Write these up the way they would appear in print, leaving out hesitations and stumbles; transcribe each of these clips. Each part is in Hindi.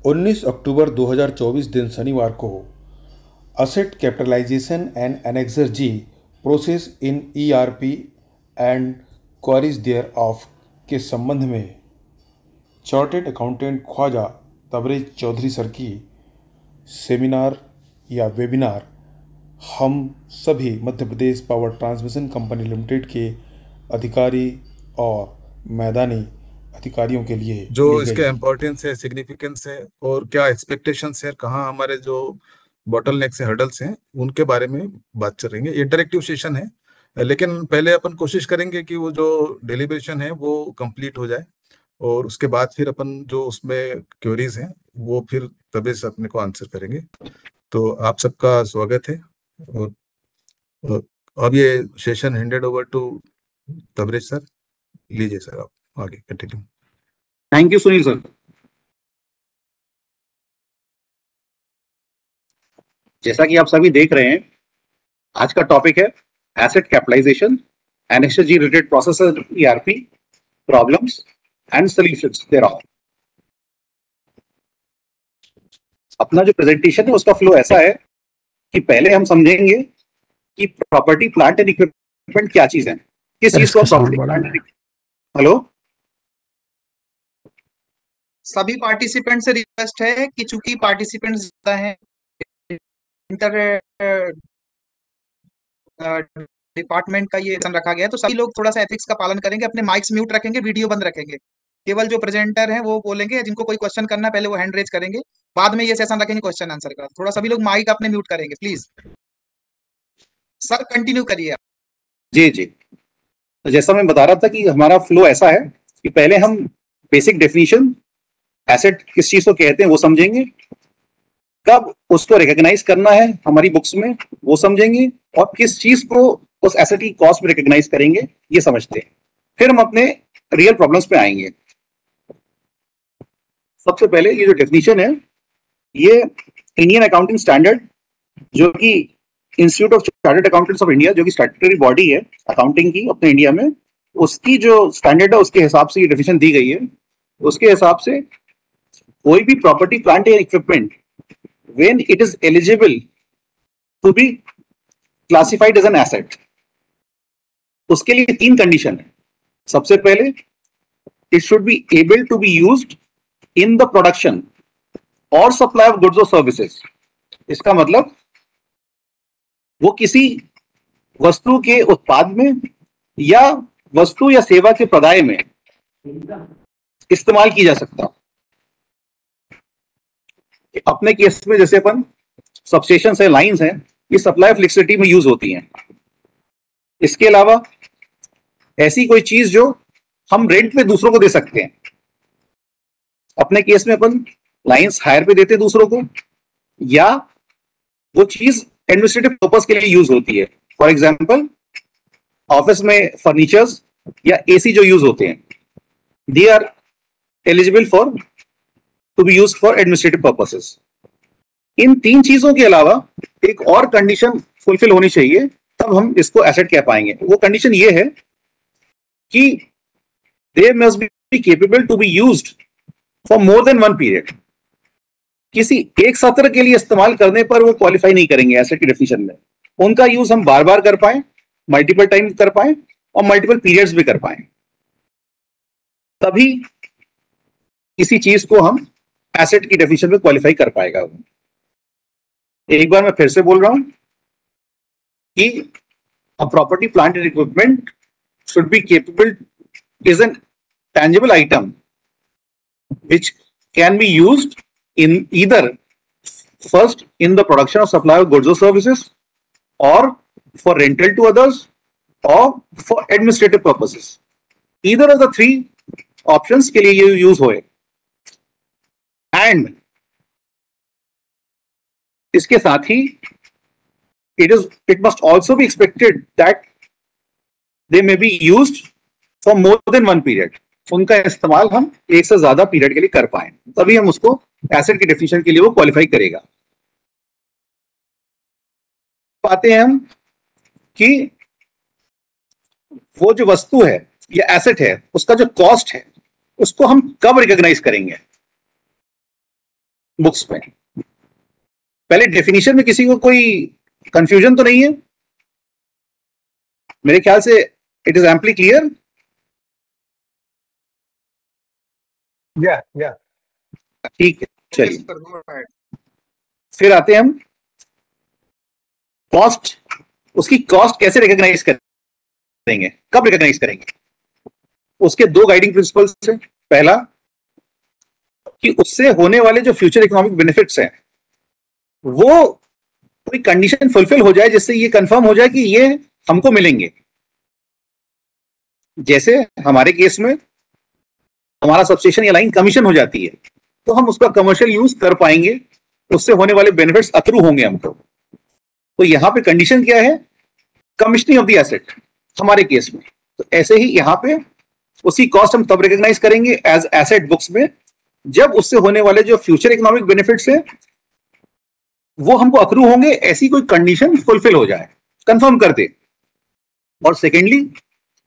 19 अक्टूबर 2024 दिन शनिवार को asset capitalization and annexure G process in ERP and queries thereof के संबंध में chartered accountant Khwaja Tabrez Chaudhary sir की सेमिनार या वेबिनार हम सभी Madhya Pradesh power transmission company limited के अधिकारी और मैदानी अधिकारियों के लिए जो ली इसके गई। इम्पोर्टेंस है, सिग्निफिकेंस है और क्या एक्सपेक्टेशंस है, कहाँ हमारे जो बॉटल नेक्स है, हर्डल्स हैं, उनके बारे में बात करेंगे। इंटरेक्टिव सेशन है, लेकिन पहले अपन कोशिश करेंगे कि वो जो डिलीब्रेशन है वो कंप्लीट हो जाए और उसके बाद फिर अपन जो उसमें क्वेरीज हैं वो फिर तबे से अपने को आंसर करेंगे। तो आप सबका स्वागत है। और, और अब ये session handed over to Tabrez sir. लीजिए सर, आप आगे continue. Thank you Sunil sir. जैसा कि आप सभी देख रहे हैं, आज का टॉपिक है asset capitalisation and exchange related process ERP problems and solutions thereof. अपना जो प्रेजेंटेशन है उसका फ्लो ऐसा है कि पहले हम समझेंगे कि प्रॉपर्टी प्लांट एंड इक्विपमेंट क्या चीज है, किस चीज को प्रॉपर्टी प्लांट। हेलो, सभी पार्टिसिपेंट से रिक्वेस्ट है कि चूंकि पार्टिसिपेंट्स ज्यादा हैं, इंटर डिपार्टमेंट का ये सेशन रखा गया है, तो सभी लोग थोड़ा सा एथिक्स का पालन करेंगे, अपने माइक्स म्यूट रखेंगे, वीडियो बंद रखेंगे। केवल जो प्रेजेंटर हैं वो बोलेंगे, जिनको कोई क्वेश्चन करना है पहले वो हैंड रेज करेंगे, बाद में ये सेशन रखेंगे क्वेश्चन आंसर का। थोड़ा सभी लोग माइक अपने म्यूट करेंगे प्लीज। सर कंटिन्यू करिए। जी जी, तो जैसा मैं बता रहा था कि हमारा फ्लो ऐसा है कि पहले हम बेसिक डेफिनेशन एसेट किस चीज को कहते हैं वो समझेंगे, कब उसको रिकॉग्नाइज करना है हमारी बुक्स में वो समझेंगे, और किस चीज को उस एसेट की कॉस्ट में रिकॉग्नाइज करेंगे ये समझते हैं। फिर हम अपने रियल प्रॉब्लम्स पे आएंगे। सबसे पहले ये जो डेफिनेशन है, ये इंडियन अकाउंटिंग स्टैंडर्ड, जो कि institute of chartered accountants of India, जो कि स्टैट्यूटरी बॉडी है अकाउंटिंग की अपने इंडिया में, उसकी जो स्टैंडर्ड है उसके हिसाब से ये डेफिनेशन दी गई है। उसके हिसाब से कोई भी प्रॉपर्टी प्लांट या equipment when it is eligible to be classified as an asset, उसके लिए तीन कंडीशन है। सबसे पहले, it should be able to be used in the production or supply of goods or services। इसका मतलब वो किसी वस्तु के उत्पाद में या वस्तु या सेवा के प्रदाय में इस्तेमाल की जा सकता। अपने केस में जैसे अपन सबस्टेशन है, लाइंस हैं, ये सप्लाई ऑफ इलेक्ट्रिसिटी में यूज होती हैं। इसके अलावा ऐसी कोई चीज जो हम रेंट पे दूसरों को दे सकते हैं, अपने केस में अपन लाइंस हायर पे देते हैं दूसरों को, या वो चीज एडमिनिस्ट्रेटिव पर्पस के लिए यूज होती है। फॉर एग्जाम्पल, ऑफिस में फर्नीचर्स या एसी जो यूज होते हैं, they are eligible for to be used for administrative purposes. इन तीन चीजों के अलावा एक और कंडीशन फुलफिल होनी चाहिए, तब हम इसको एसेट कह पाएंगे। वो कंडीशन ये है कि they must be capable to be used for more than one period. किसी एक सत्र के लिए इस्तेमाल करने पर वो क्वालिफाई नहीं करेंगे एसेट की डेफिनेशन में। उनका यूज हम बार बार कर पाए, मल्टीपल टाइम कर पाए और मल्टीपल पीरियड्स भी कर पाए, तभी किसी चीज को हम एसेट की डेफिनेशन में क्वालिफाई कर पाएगा। एक बार मैं फिर से बोल रहा हूं कि a property plant and equipment should be capable, is an tangible item which can be used in either first in the production or supply of goods or services, or for rental to others, or for administrative purposes। either of the three options के लिए ये यूज होए। एंड इसके साथ ही it must also be expected that they may be used for more than one period। उनका इस्तेमाल हम एक से ज्यादा पीरियड के लिए कर पाए, तभी हम उसको एसेट की डेफिनेशन के लिए वो क्वालिफाई करेगा। पाते हैं हम कि वो जो वस्तु है या एसेट है, उसका जो कॉस्ट है उसको हम कब रिकॉग्नाइज करेंगे। बुक्स में। पहले डेफिनेशन में किसी को कोई कंफ्यूजन तो नहीं है? मेरे ख्याल से इट इज एम्पली क्लियर। या ठीक है, चलिए फिर आते हैं हम कॉस्ट। उसकी कॉस्ट कैसे रिकॉग्नाइज करेंगे, कब रिकॉग्नाइज करेंगे? उसके दो गाइडिंग प्रिंसिपल्स हैं। पहला कि उससे होने वाले जो फ्यूचर इकोनॉमिक बेनिफिट्स हैं वो कोई कंडीशन फुलफिल हो जाए जिससे ये कंफर्म हो जाए कि ये हमको मिलेंगे। जैसे हमारे केस में हमारा सबस्टेशन या लाइन कमीशन हो जाती है तो हम उसका कमर्शियल यूज कर पाएंगे, उससे होने वाले बेनिफिट्स अक्रू होंगे हमको। तो यहां पे कंडीशन क्या है? कमीशनिंग ऑफ द एसेट हमारे केस में। तो ऐसे ही यहां पे उसकी कॉस्ट हम तब रिकॉग्नाइज करेंगे एज एसेट बुक्स में जब उससे होने वाले जो फ्यूचर इकोनॉमिक बेनिफिट्स है वो हमको अक्रू होंगे, ऐसी कोई कंडीशन फुलफिल हो जाए, कंफर्म कर दे। और सेकेंडली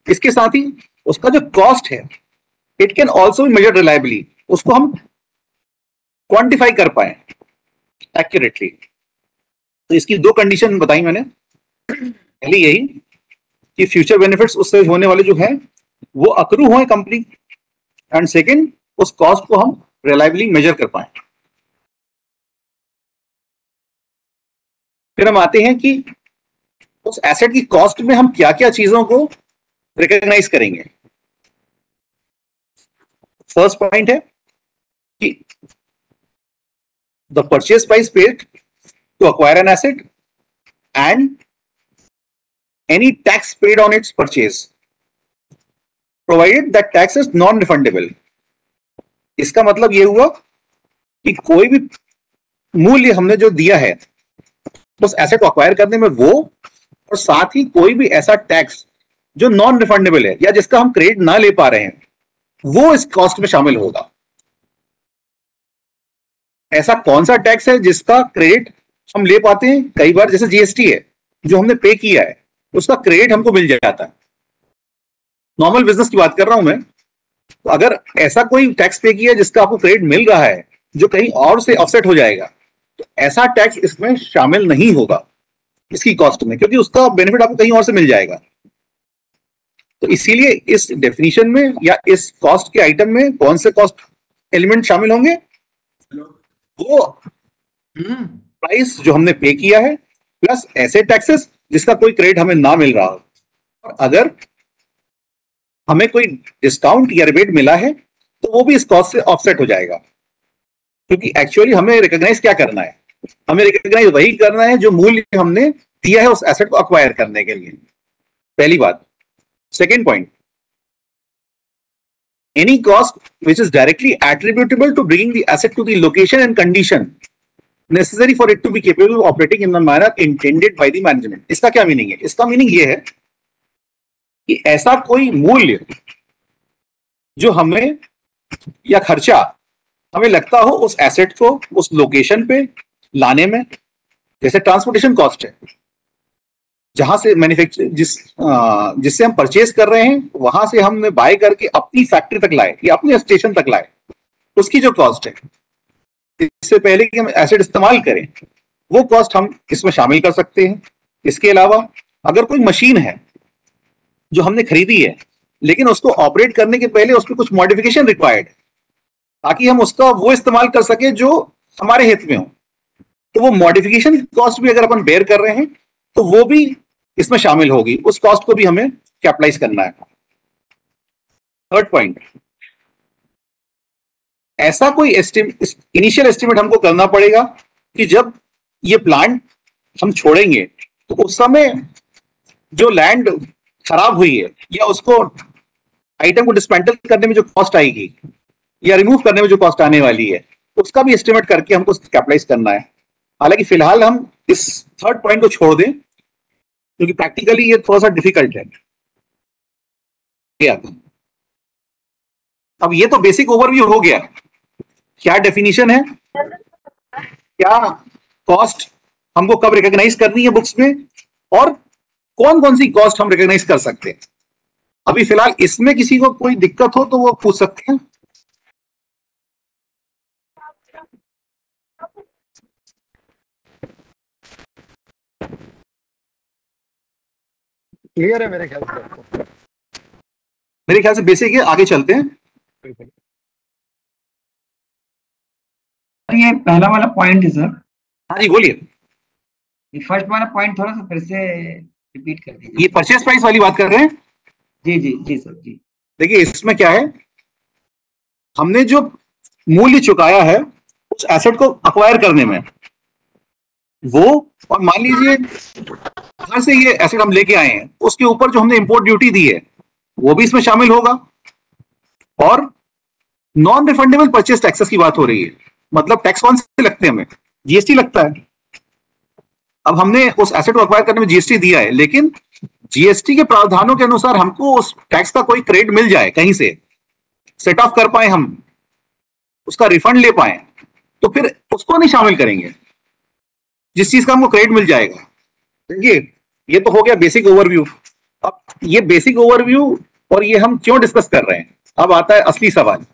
इसके साथ ही उसका जो कॉस्ट है it can also be measured reliably, उसको हम क्वांटिफाई कर पाए एक्यूरेटली। तो इसकी दो कंडीशन बताई मैंने। पहली यही कि फ्यूचर बेनिफिट्स उससे होने वाले जो है वो अक्रू हों कंपनी, एंड सेकेंड उस कॉस्ट को हम रिलायबली मेजर कर पाए। फिर हम आते हैं कि उस एसेट की कॉस्ट में हम क्या क्या चीजों को रिकॉग्नाइज करेंगे। फर्स्ट पॉइंट है कि the purchase price paid to acquire an asset and any tax paid on its purchase provided that tax is non refundable. इसका मतलब यह हुआ कि कोई भी मूल्य हमने जो दिया है उस एसेट को अक्वायर करने में वो, और साथ ही कोई भी ऐसा टैक्स जो नॉन रिफंडेबल है या जिसका हम क्रेडिट ना ले पा रहे हैं वो इस कॉस्ट में शामिल होगा। ऐसा कौन सा टैक्स है जिसका क्रेडिट हम ले पाते हैं? कई बार जैसे जीएसटी है जो हमने पे किया है उसका क्रेडिट हमको मिल जाता है। नॉर्मल बिजनेस की बात कर रहा हूं मैं। तो अगर ऐसा कोई टैक्स पे किया जिसका आपको क्रेडिट मिल रहा है जो कहीं और से ऑफसेट हो जाएगा, तो ऐसा टैक्स इसमें शामिल नहीं होगा इसकी कॉस्ट में, क्योंकि उसका बेनिफिट आपको कहीं और से मिल जाएगा। तो इसीलिए इस डेफिनेशन में या इस कॉस्ट के आइटम में कौन से कॉस्ट एलिमेंट शामिल होंगे? वो प्राइस जो हमने पे किया है प्लस ऐसे टैक्सेस जिसका कोई क्रेडिट हमें ना मिल रहा हो। और अगर हमें कोई डिस्काउंट या रिबेट मिला है तो वो भी इस कॉस्ट से ऑफसेट हो जाएगा, क्योंकि एक्चुअली हमें रिकॉग्नाइज क्या करना है? हमें रिकॉग्नाइज वही करना है जो मूल्य हमने दिया है उस एसेट को अक्वायर करने के लिए। पहली बात। Second point, any cost which is directly attributable to bringing the asset to the location and condition necessary for it to be capable of operating in the manner intended by the management। इसका क्या मीनिंग है? इसका मीनिंग ये है कि ऐसा कोई मूल्य जो हमें या खर्चा हमें लगता हो उस एसेट को उस लोकेशन पे लाने में, जैसे ट्रांसपोर्टेशन कॉस्ट है, जहां से मैन्युफैक्चर जिससे हम परचेज कर रहे हैं वहां से हमने बाय करके अपनी फैक्ट्री तक लाए या अपने स्टेशन तक लाए, उसकी जो कॉस्ट है इससे पहले कि हम एसेट इस्तेमाल करें वो कॉस्ट हम इसमें शामिल कर सकते हैं। इसके अलावा अगर कोई मशीन है जो हमने खरीदी है लेकिन उसको ऑपरेट करने के पहले उसमें कुछ मॉडिफिकेशन रिक्वायर्ड है ताकि हम उसका वो इस्तेमाल कर सके जो हमारे हित में हो, तो वो मॉडिफिकेशन कॉस्ट भी अगर अपन बेयर कर रहे हैं तो वो भी इसमें शामिल होगी, उस कॉस्ट को भी हमें कैपिटलाइज करना है। थर्ड पॉइंट, ऐसा कोई इनिशियल एस्टिमेट हमको करना पड़ेगा कि जब ये प्लांट हम छोड़ेंगे तो उस समय जो लैंड खराब हुई है या उसको आइटम को डिस्मेंटल करने में जो कॉस्ट आएगी या रिमूव करने में जो कॉस्ट आने वाली है उसका भी एस्टिमेट करके हमको कैपिटलाइज करना है। हालांकि फिलहाल हम इस थर्ड पॉइंट को छोड़ दें क्योंकि प्रैक्टिकली ये थोड़ा सा डिफिकल्ट है। अब ये तो बेसिक ओवरव्यू हो गया, क्या डेफिनेशन है, क्या कॉस्ट हमको कब रिकॉग्नाइज करनी है बुक्स में, और कौन कौन सी कॉस्ट हम रिकॉग्नाइज कर सकते हैं। अभी फिलहाल इसमें किसी को कोई दिक्कत हो तो वो पूछ सकते हैं। क्लियर है मेरे ख्याल से आपको? मेरे ख्याल से बेसिक है, आगे चलते हैं। ये पहला वाला पॉइंट है सर, हाँ जी बोलिए। ये फर्स्ट वाला पॉइंट थोड़ा सा फिर से रिपीट कर दीजिए। ये परचेस प्राइस वाली बात कर रहे हैं? जी जी जी सर जी। देखिए इसमें क्या है, हमने जो मूल्य चुकाया है उस एसेट को अक्वायर करने में, वो, और मान लीजिए बाहर से ये एसेट हम लेके आए हैं, उसके ऊपर जो हमने इंपोर्ट ड्यूटी दी है वो भी इसमें शामिल होगा। और नॉन रिफंडेबल परचेस टैक्सेस की बात हो रही है, मतलब टैक्स कौन से लगते हैं हमें? जीएसटी लगता है। अब हमने उस एसेट को अक्वायर करने में जीएसटी दिया है, लेकिन जीएसटी के प्रावधानों के अनुसार हमको उस टैक्स का कोई क्रेडिट मिल जाए, कहीं से सेट ऑफ कर पाए, हम उसका रिफंड ले पाए, तो फिर उसको नहीं शामिल करेंगे जिस चीज का हमको क्रेडिट मिल जाएगा। देखिए ये तो हो गया बेसिक ओवरव्यू। अब ये बेसिक ओवरव्यू और ये हम क्यों डिस्कस कर रहे हैं, अब आता है असली सवाल।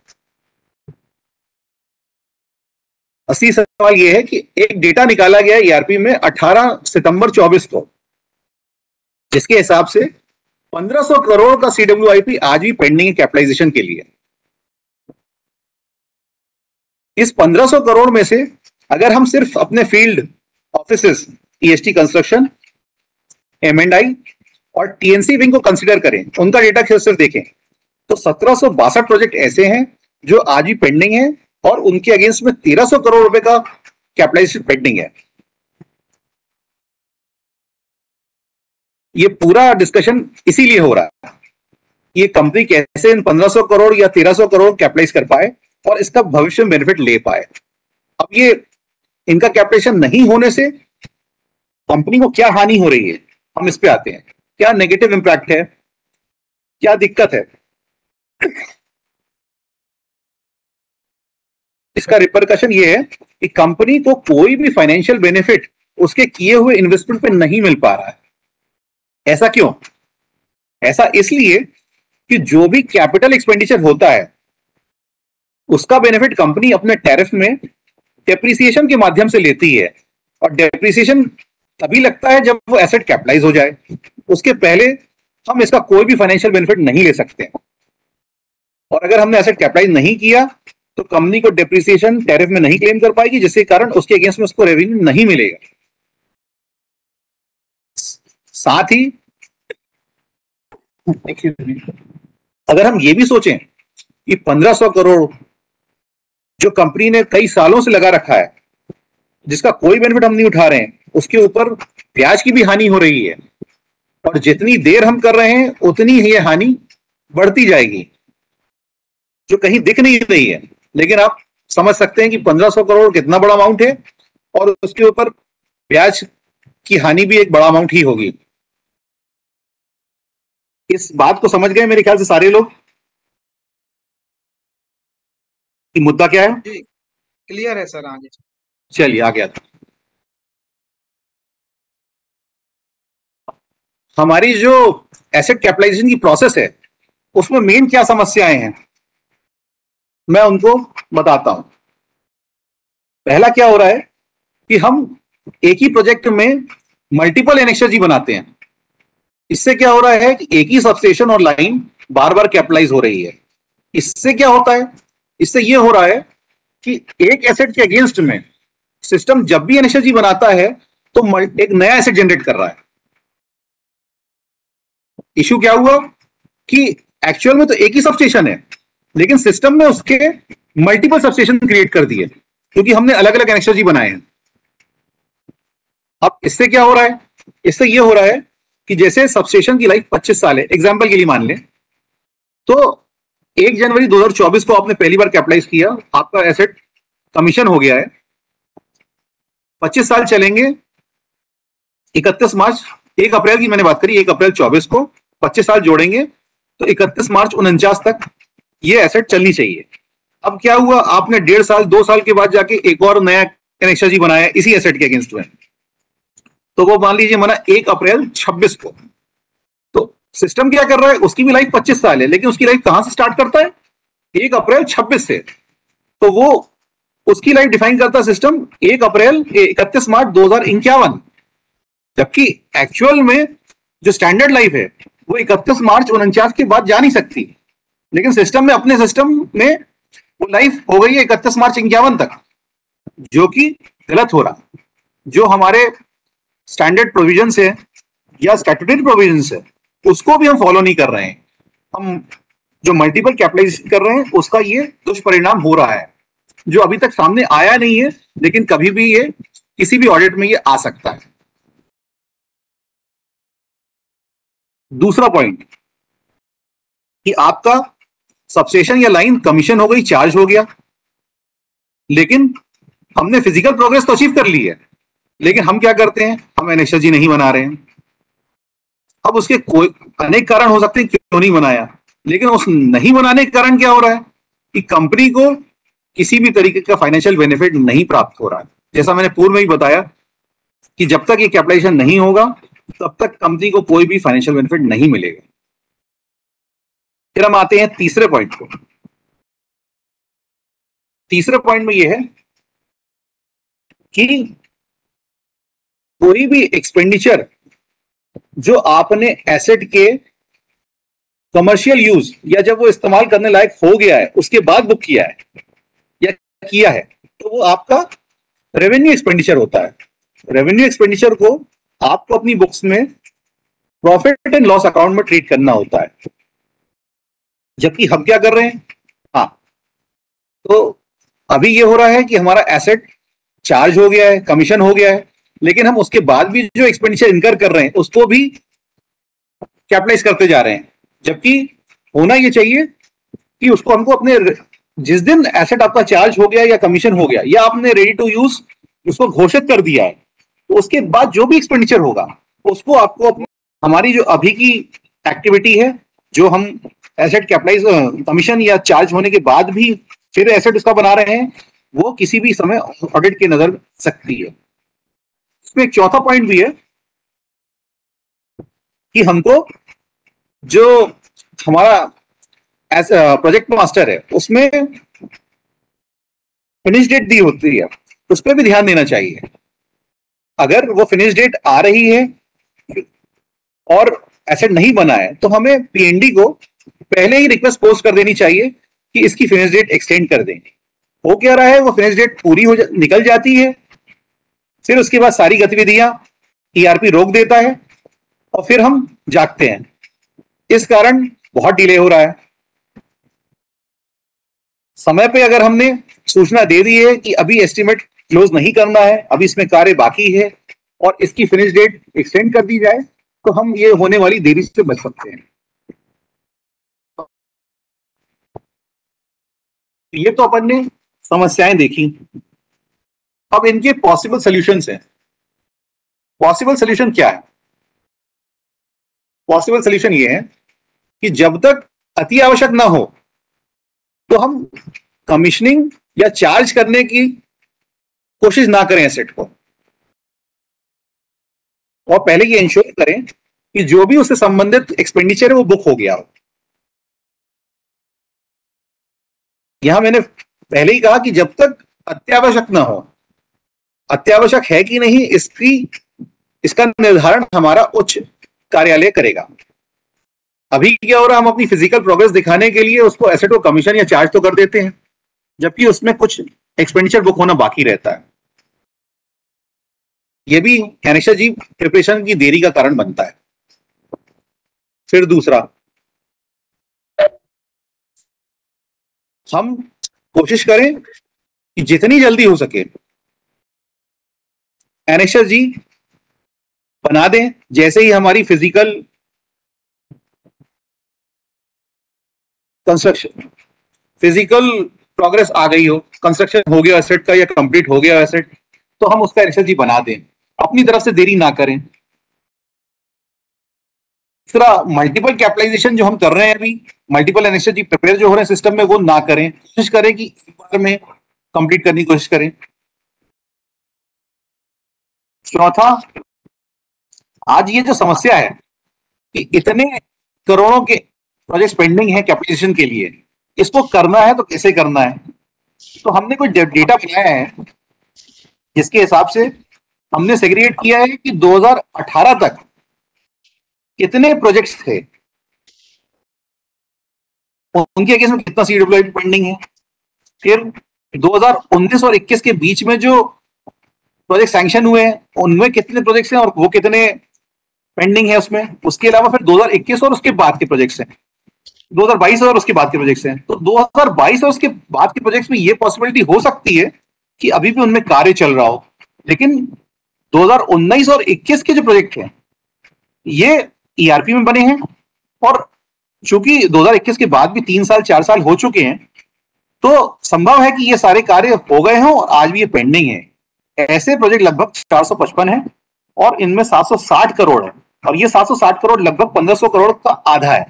असली सवाल ये है कि एक डेटा निकाला गया ईआरपी में 18 सितंबर 24 को, जिसके हिसाब से 1500 करोड़ का सीडब्ल्यूआईपी आज भी पेंडिंग है कैपिटलाइजेशन के लिए। इस 1500 करोड़ में से अगर हम सिर्फ अपने फील्ड ऑफिसेस, ईएसटी कंस्ट्रक्शन, एम&आई और टीएनसी विंग को कंसीडर करें, उनका डेटा सिर्फ देखें, तो 1762 प्रोजेक्ट ऐसे हैं जो आज भी पेंडिंग है और उनके अगेंस्ट में 1300 करोड़ रुपए का कैपिटलाइजेशन पेंडिंग है। ये पूरा डिस्कशन इसीलिए हो रहा है, ये कंपनी कैसे इन 1500 करोड़ या 1300 करोड़ कैपिटलाइज कर पाए और इसका भविष्य में बेनिफिट ले पाए। अब ये इनका कैपिटलाइजेशन नहीं होने से कंपनी को क्या हानि हो रही है, हम इस पे आते हैं। क्या नेगेटिव इंपैक्ट है, क्या दिक्कत है? इसका रिपरकशन ये है कि कंपनी को कोई भी फाइनेंशियल बेनिफिट उसके किए हुए इन्वेस्टमेंट पे नहीं मिल पा रहा है। ऐसा क्यों? ऐसा इसलिए कि जो भी कैपिटल एक्सपेंडिचर होता है उसका बेनिफिट कंपनी अपने टैरिफ में डेप्रिसिएशन के माध्यम से लेती है, और डेप्रिसिएशन तभी लगता है जब वो एसेट कैपिटलाइज हो जाए। उसके पहले हम इसका कोई भी फाइनेंशियल बेनिफिट नहीं ले सकते, और अगर हमने एसेट कैपिटलाइज नहीं किया तो कंपनी को डेप्रिसिएशन टैरिफ में नहीं क्लेम कर पाएगी, जिसके कारण उसके अगेंस्ट में उसको रेवेन्यू नहीं मिलेगा। साथ ही अगर हम ये भी सोचें कि 1500 करोड़ जो कंपनी ने कई सालों से लगा रखा है, जिसका कोई बेनिफिट हम नहीं उठा रहे हैं, उसके ऊपर ब्याज की भी हानि हो रही है, और जितनी देर हम कर रहे हैं उतनी ही ये हानि बढ़ती जाएगी, जो कहीं दिख नहीं रही है। लेकिन आप समझ सकते हैं कि 1500 करोड़ कितना बड़ा अमाउंट है, और उसके ऊपर ब्याज की हानि भी एक बड़ा अमाउंट ही होगी। इस बात को समझ गए मेरे ख्याल से सारे लोग कि मुद्दा क्या है? जी क्लियर है सर, आगे चलिए आगे आते हैं। हमारी जो एसेट कैपिटलाइजेशन की प्रोसेस है उसमें मेन क्या समस्याएं हैं, मैं उनको बताता हूं। पहला क्या हो रहा है कि हम एक ही प्रोजेक्ट में मल्टीपल एनेक्सर जी बनाते हैं। इससे क्या हो रहा है कि एक ही सबस्टेशन और लाइन बार बार कैपिटलाइज हो रही है। इससे क्या होता है, इससे यह हो रहा है कि एक एसेट के अगेंस्ट में सिस्टम जब भी एनेक्सर जी बनाता है तो एक नया एसेट जनरेट कर रहा है। इशू क्या हुआ कि एक्चुअल में तो एक ही सबस्टेशन है, लेकिन सिस्टम में उसके मल्टीपल सबस्टेशन क्रिएट कर दिए क्योंकि हमने अलग अलग एनेक्सर जी बनाए हैं। अब इससे क्या हो रहा है, इससे यह हो रहा है कि जैसे सबस्टेशन की लाइफ 25 साल है, एग्जांपल के लिए मान लें, तो 1 जनवरी 2024 को आपने पहली बार कैपिटलाइज किया, आपका एसेट कमीशन हो गया है। 25 साल चलेंगे, 31 मार्च 1 अप्रैल की मैंने बात करी, 1 अप्रैल 24 को 25 साल जोड़ेंगे तो 31 मार्च 49 तक ये एसेट चलनी चाहिए। अब क्या हुआ, आपने 1.5 साल 2 साल के बाद जाके एक और नया कनेक्शन जी बनाया इसी एसेट के अगेंस्ट में, तो वो मान लीजिए मना 1 अप्रैल 26 को। तो सिस्टम क्या कर रहा है, उसकी भी लाइफ 25 साल है, लेकिन उसकी लाइफ कहां से स्टार्ट करता है, 1 अप्रैल 26 से। तो वो उसकी लाइफ डिफाइन करता है सिस्टम 1 अप्रैल 31 मार्च 2051, जबकि एक्चुअल में जो स्टैंडर्ड लाइफ है वो 31 मार्च 49 के बाद जा नहीं सकती, लेकिन सिस्टम में, अपने सिस्टम में वो लाइफ हो गई है 31 मार्च 51 तक, जो कि गलत हो रहा। जो हमारे स्टैंडर्ड प्रोविजंस है या स्टैट्यूटरी प्रोविजंस है उसको भी हम फॉलो नहीं कर रहे हैं। हम जो मल्टीपल कैपिटलाइजेशन कर रहे हैं उसका ये दुष्परिणाम हो रहा है, जो अभी तक सामने आया नहीं है, लेकिन कभी भी ये किसी भी ऑडिट में ये आ सकता है। दूसरा पॉइंट कि आपका सबस्टेशन या लाइन कमीशन हो गई, चार्ज हो गया, लेकिन हमने फिजिकल प्रोग्रेस तो अचीव कर ली है, लेकिन हम क्या करते हैं, हम एनएक्सआरजी नहीं बना रहे हैं। अब उसके कोई अनेक कारण हो सकते हैं क्यों नहीं बनाया, लेकिन उस नहीं बनाने के कारण क्या हो रहा है कि कंपनी को किसी भी तरीके का फाइनेंशियल बेनिफिट नहीं प्राप्त हो रहा है। जैसा मैंने पूर्व में ही बताया कि जब तक ये कैपिटलाइजेशन नहीं होगा तब तक कंपनी को कोई भी फाइनेंशियल बेनिफिट नहीं मिलेगा। फिर हम आते हैं तीसरे पॉइंट को। तीसरे पॉइंट में यह है कि कोई भी एक्सपेंडिचर जो आपने एसेट के कमर्शियल यूज या जब वो इस्तेमाल करने लायक हो गया है उसके बाद बुक किया है या किया है, तो वो आपका रेवेन्यू एक्सपेंडिचर होता है। रेवेन्यू एक्सपेंडिचर को आपको अपनी बुक्स में प्रॉफिट एंड लॉस अकाउंट में ट्रीट करना होता है, जबकि हम क्या कर रहे हैं, हाँ, तो अभी ये हो रहा है कि हमारा एसेट चार्ज हो गया है, कमीशन हो गया है, लेकिन हम उसके बाद भी जो एक्सपेंडिचर इनकर कर रहे हैं उसको भी कैपिटलाइज करते जा रहे हैं, जबकि होना ये चाहिए कि उसको हमको अपने जिस दिन एसेट आपका चार्ज हो गया या कमीशन हो गया या आपने रेडी टू यूज उसको घोषित कर दिया है, तो उसके बाद जो भी एक्सपेंडिचर होगा उसको आपको अपनी, हमारी जो अभी की एक्टिविटी है, जो हम एसेट कैपिटलाइज कमीशन या चार्ज होने के बाद भी फिर एसेट उसका बना रहे हैं, वो किसी भी समय ऑडिट की नजर सकती है। इसमें एक चौथा पॉइंट भी है कि हमको जो हमारा प्रोजेक्ट मास्टर है उसमें फिनिश डेट दी होती है, उस पर भी ध्यान देना चाहिए। अगर वो फिनिश डेट आ रही है और एसेट नहीं बना है तो हमें पीएनडी को पहले ही रिक्वेस्ट पोस्ट कर देनी चाहिए कि इसकी फिनिश डेट एक्सटेंड कर दें। हो क्या रहा है, वो फिनिश डेट पूरी निकल जाती है, फिर उसके बाद सारी गतिविधियां ईआरपी रोक देता है और फिर हम जागते हैं। इस कारण बहुत डिले हो रहा है। समय पे अगर हमने सूचना दे दी है कि अभी एस्टिमेट क्लोज नहीं करना है, अभी इसमें कार्य बाकी है और इसकी फिनिश डेट एक्सटेंड कर दी जाए, तो हम ये होने वाली देरी से बच सकते हैं। ये तो अपन ने समस्याएं देखी। अब इनके पॉसिबल सॉल्यूशंस हैं। पॉसिबल सॉल्यूशन क्या है? पॉसिबल सॉल्यूशन ये है कि जब तक अति आवश्यक ना हो तो हम कमीशनिंग या चार्ज करने की कोशिश ना करें एसेट को, और पहले ये इंश्योर करें कि जो भी उससे संबंधित एक्सपेंडिचर है वो बुक हो गया हो। यहां मैंने पहले ही कहा कि जब तक अत्यावश्यक ना हो, अत्यावश्यक है कि नहीं इसका निर्धारण हमारा उच्च कार्यालय करेगा। अभी क्या हो रहा है, हम अपनी फिजिकल प्रोग्रेस दिखाने के लिए उसको एसेट को कमीशन या चार्ज तो कर देते हैं, जबकि उसमें कुछ एक्सपेंडिचर बुक होना बाकी रहता है। यह भी एनएक्सआरजी प्रिपरेशन की देरी का कारण बनता है। फिर दूसरा, हम कोशिश करें कि जितनी जल्दी हो सके एनएक्सआरजी बना दें। जैसे ही हमारी फिजिकल कंस्ट्रक्शन, फिजिकल प्रोग्रेस आ गई हो, कंस्ट्रक्शन हो गया एसेट का या कंप्लीट हो गया एसेट, तो हम उसका एनएक्सआरजी बना दें, अपनी तरफ से देरी ना करें। तीसरा, मल्टीपल कैपिटलाइजेशन जो हम कर रहे हैं अभी, मल्टीपल एनएक्सआरजी प्रिपेयर जो हो रहे हैं सिस्टम में, वो ना करें। कोशिश करें कि एक बार में कंप्लीट करने की कोशिश करें। चौथा, आज ये जो समस्या है कि इतने करोड़ों के प्रोजेक्ट पेंडिंग है कैपिटलाइजेशन के लिए, इसको करना है तो कैसे करना है। तो हमने कोई डेटा बनाया है जिसके हिसाब से हमने सेग्रीगेट किया है कि 2018 तक कितने प्रोजेक्ट्स थे, उनके केस में कितना CWIP पेंडिंग है, फिर 2019 और 21 के बीच में जो प्रोजेक्ट सैंक्शन हुए हैं उनमें कितने प्रोजेक्ट्स हैं और वो कितने पेंडिंग है उसमें, उसके अलावा फिर 2021 और उसके बाद के प्रोजेक्ट्स हैं, 2022 और उसके बाद के प्रोजेक्ट्स हैं। तो 2022 और उसके बाद के प्रोजेक्ट्स में ये पॉसिबिलिटी हो सकती है कि अभी भी उनमें कार्य चल रहा हो, लेकिन 2019 और 21 के जो प्रोजेक्ट हैं ये ERP में बने हैं, और चूंकि 2021 के बाद भी 3 साल 4 साल हो चुके हैं, तो संभव है कि ये सारे कार्य हो गए हों और आज भी ये पेंडिंग है। ऐसे प्रोजेक्ट लगभग 455 हैं और इनमें 760 करोड़ है, और ये 760 करोड़ लगभग 1500 करोड़ का आधा है।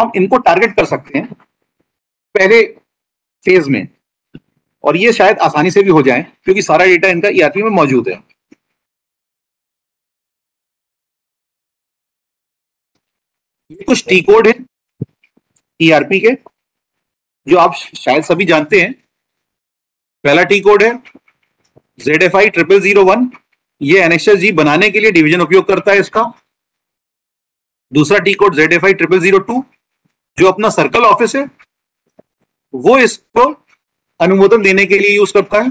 हम इनको टारगेट कर सकते हैं पहले फेज में, और ये शायद आसानी से भी हो जाए क्योंकि सारा डेटा इनका ERP में मौजूद है। ये कुछ टी कोड है ERP के जो आप शायद सभी जानते हैं। पहला टी कोड है ZFI 0001, ये NXSG बनाने के लिए डिवीजन उपयोग करता है इसका। दूसरा टी कोड ZFI 0002 जो अपना सर्कल ऑफिस है वो इसको अनुमोदन देने के लिए यूज करता है।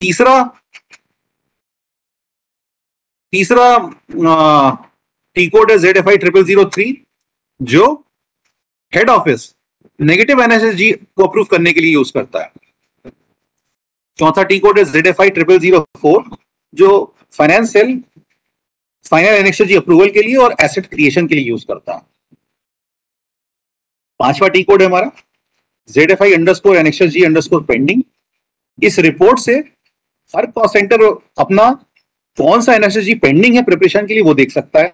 तीसरा टी कोड है ZFI 0003 जो हेड ऑफिस नेगेटिव NSSG को अप्रूव करने के लिए यूज करता है। चौथा टी कोड है ZFI 0004 जो finance cell final NXSG approval के लिए और एसेट क्रिएशन के लिए यूज करता है। पांचवा टी कोड है हमारा ZFI _NXSG पेंडिंग। इस रिपोर्ट से हर कॉस्ट सेंटर अपना कौन सा NXSG पेंडिंग है प्रिपरेशन के लिए वो देख सकता है।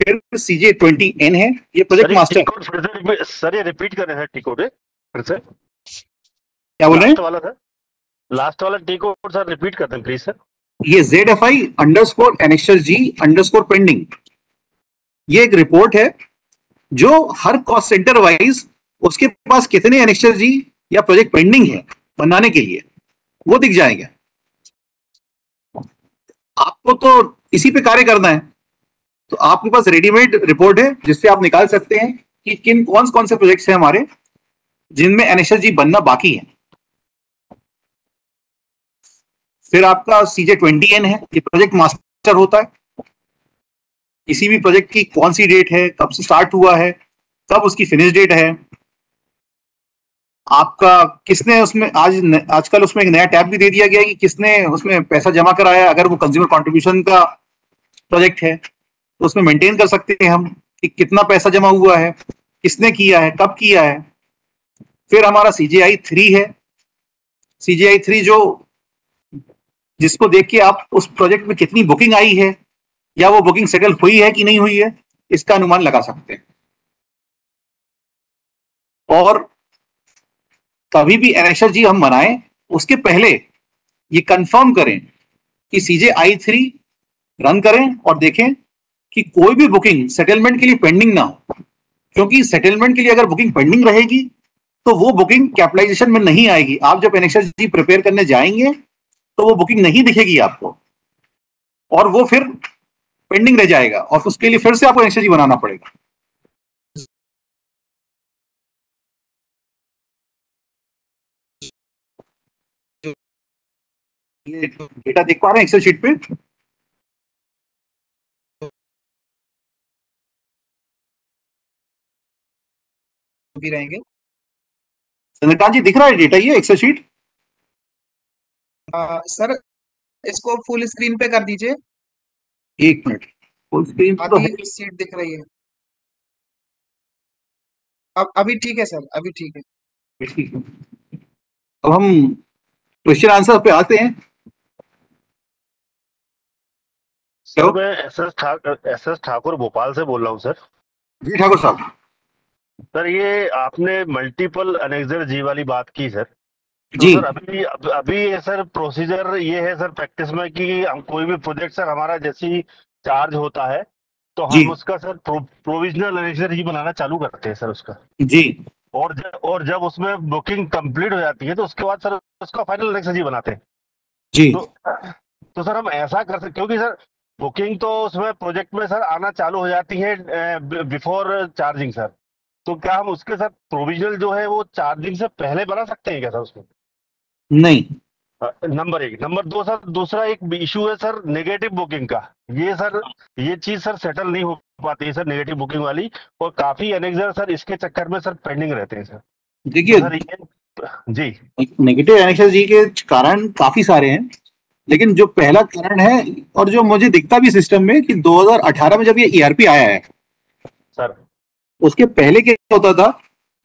फिर CJ20N है, ये प्रोजेक्ट मास्टर। सर ये रिपीट कर रहे हैं टी कोड फिर से, क्या बोल रहे हैं? लास्ट वाला टी कोड सर रिपीट कर दें प्लीज सर। ये ZFI _NXSG पेंडिंग, ये एक रिपोर्ट है जो हर कॉस्ट सेंटर वाइज उसके पास कितने NXSG या प्रोजेक्ट पेंडिंग है बनाने के लिए वो दिख जाएगा। आपको तो इसी पे कार्य करना है, तो आपके पास रेडीमेड रिपोर्ट है जिससे आप निकाल सकते हैं कि कौन से प्रोजेक्ट्स हैं हमारे जिनमें NXSG बनना बाकी है। फिर आपका CJ20N है, ये प्रोजेक्ट मास्टर होता है। किसी भी प्रोजेक्ट की कौन सी डेट है, कब से स्टार्ट हुआ है, कब उसकी फिनिश डेट है, आपका किसने उसमें आजकल उसमें एक नया टैब भी दे दिया गया है कि किसने उसमें पैसा जमा कराया। अगर वो कंज्यूमर कंट्रीब्यूशन का प्रोजेक्ट है तो उसमें मेंटेन कर सकते हैं हम कि कितना पैसा जमा हुआ है, किसने किया है, कब किया है। फिर हमारा CJI3 है, CJI3 जो जिसको देख के आप उस प्रोजेक्ट में कितनी बुकिंग आई है या वो बुकिंग सेटल हुई है कि नहीं हुई है इसका अनुमान लगा सकते हैं। और कभी भी NXSG हम बनाएं उसके पहले ये कंफर्म करें कि CJI3 रन करें और देखें कि कोई भी बुकिंग सेटलमेंट के लिए पेंडिंग ना हो, क्योंकि सेटलमेंट के लिए अगर बुकिंग पेंडिंग रहेगी तो वो बुकिंग कैपिटलाइजेशन में नहीं आएगी। आप जब NXSG प्रिपेयर करने जाएंगे तो वो बुकिंग नहीं दिखेगी आपको और वो फिर पेंडिंग रह जाएगा और उसके लिए फिर से आपको NXSG बनाना पड़ेगा। ये डेटा देख पा रहे हैं एक्सेल शीट पे? भी रहेंगे। चंद्रकांत जी दिख रहा है डेटा ये एक्सेल शीट? सर इसको फुल स्क्रीन पे कर दीजिए। एक मिनट, फुल स्क्रीन तो है। आधी सीट दिख रही है। अब अभी ठीक है सर, अभी ठीक है। ठीक है, अब हम क्वेश्चन आंसर पे आते हैं। सर मैं एस एस ठाकुर भोपाल से बोल रहा हूँ सर। जी ठाकुर साहब। सर ये आपने मल्टीपल NXSG वाली बात की सर, तो जी सर अभी ये सर प्रोसीजर ये है सर प्रैक्टिस में कि हम कोई भी प्रोजेक्ट सर हमारा जैसी चार्ज होता है तो जी हम उसका सर प्रोविजनल NXSG बनाना चालू करते हैं सर उसका। जी और जब उसमें बुकिंग कंप्लीट हो जाती है तो उसके बाद सर उसका फाइनल NXSG बनाते हैं। जी तो सर हम ऐसा कर सकते, क्योंकि सर बुकिंग तो उसमें प्रोजेक्ट में सर आना चालू हो जाती है बिफोर चार्जिंग सर। तो क्या हम उसके साथ प्रोविजनल जो है वो चार्जिंग से पहले बना सकते हैं क्या सर उसमें? नहीं, नंबर एक। नंबर दो सर, दूसरा एक इशू है सर नेगेटिव बुकिंग का। ये सर ये चीज सर सेटल नहीं हो पाती है सर, नेगेटिव बुकिंग वाली। और काफी एनेक्सर सर इसके चक्कर में सर पेंडिंग रहते हैं सर। देखिए तो सर ये जी नेगेटिव एनेक्सर जी के कारण काफी सारे हैं, लेकिन जो पहला कारण है और जो मुझे दिखता भी सिस्टम में कि 2018 में जब ये ईआरपी आया है सर। उसके पहले क्या होता था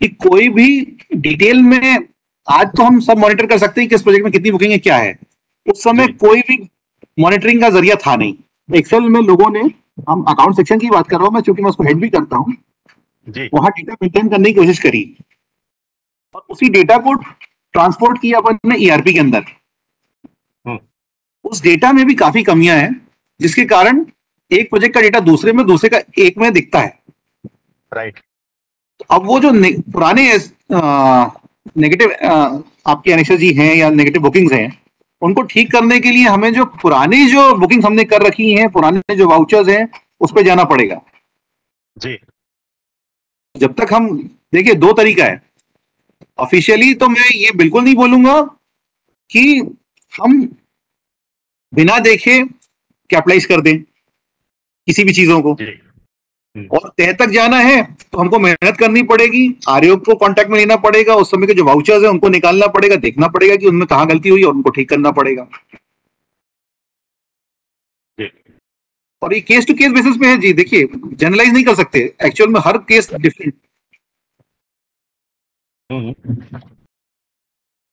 कि कोई भी डिटेल में, आज तो हम सब मॉनिटर कर सकते हैं कि इस प्रोजेक्ट में कितनी बुकिंग है क्या है, उस समय जी। कोई भी मॉनिटरिंग का जरिया था नहीं। एक्सेल में लोगों ने, हम अकाउंट सेक्शन की बात कर रहा हूं मैं, चूंकि मैं उसको हेड भी करता हूं, जी वहां डेटा मेंटेन करने की कोशिश करी और उसी डेटा को ट्रांसपोर्ट किया अपन ने ईआरपी के अंदर। उस डेटा में भी काफी कमियां हैं, जिसके कारण एक प्रोजेक्ट का डेटा दूसरे में, दूसरे का एक में दिखता है। राइट। अब वो जो पुराने नेगेटिव आपके एनेक्सर जी हैं या नेगेटिव बुकिंग्स हैं, उनको ठीक करने के लिए हमें जो पुरानी जो बुकिंग्स हमने कर रखी हैं, पुराने जो वाउचर्स हैं, उस पर जाना पड़ेगा जी। जब तक हम, देखिए दो तरीका है। ऑफिशियली तो मैं ये बिल्कुल नहीं बोलूंगा कि हम बिना देखे कैपिटलाइज कर दें किसी भी चीजों को, जी और तह तक जाना है तो हमको मेहनत करनी पड़ेगी, आरओ को कांटेक्ट में लेना पड़ेगा, उस समय के जो वाउचर्स हैं उनको निकालना पड़ेगा, देखना पड़ेगा कि उनमें कहां गलती हुई और उनको ठीक करना पड़ेगा। जी। और ये केस टू केस बेसिस पे है जी, देखिए जनरलाइज नहीं कर सकते, एक्चुअल में हर केस डिफरेंट।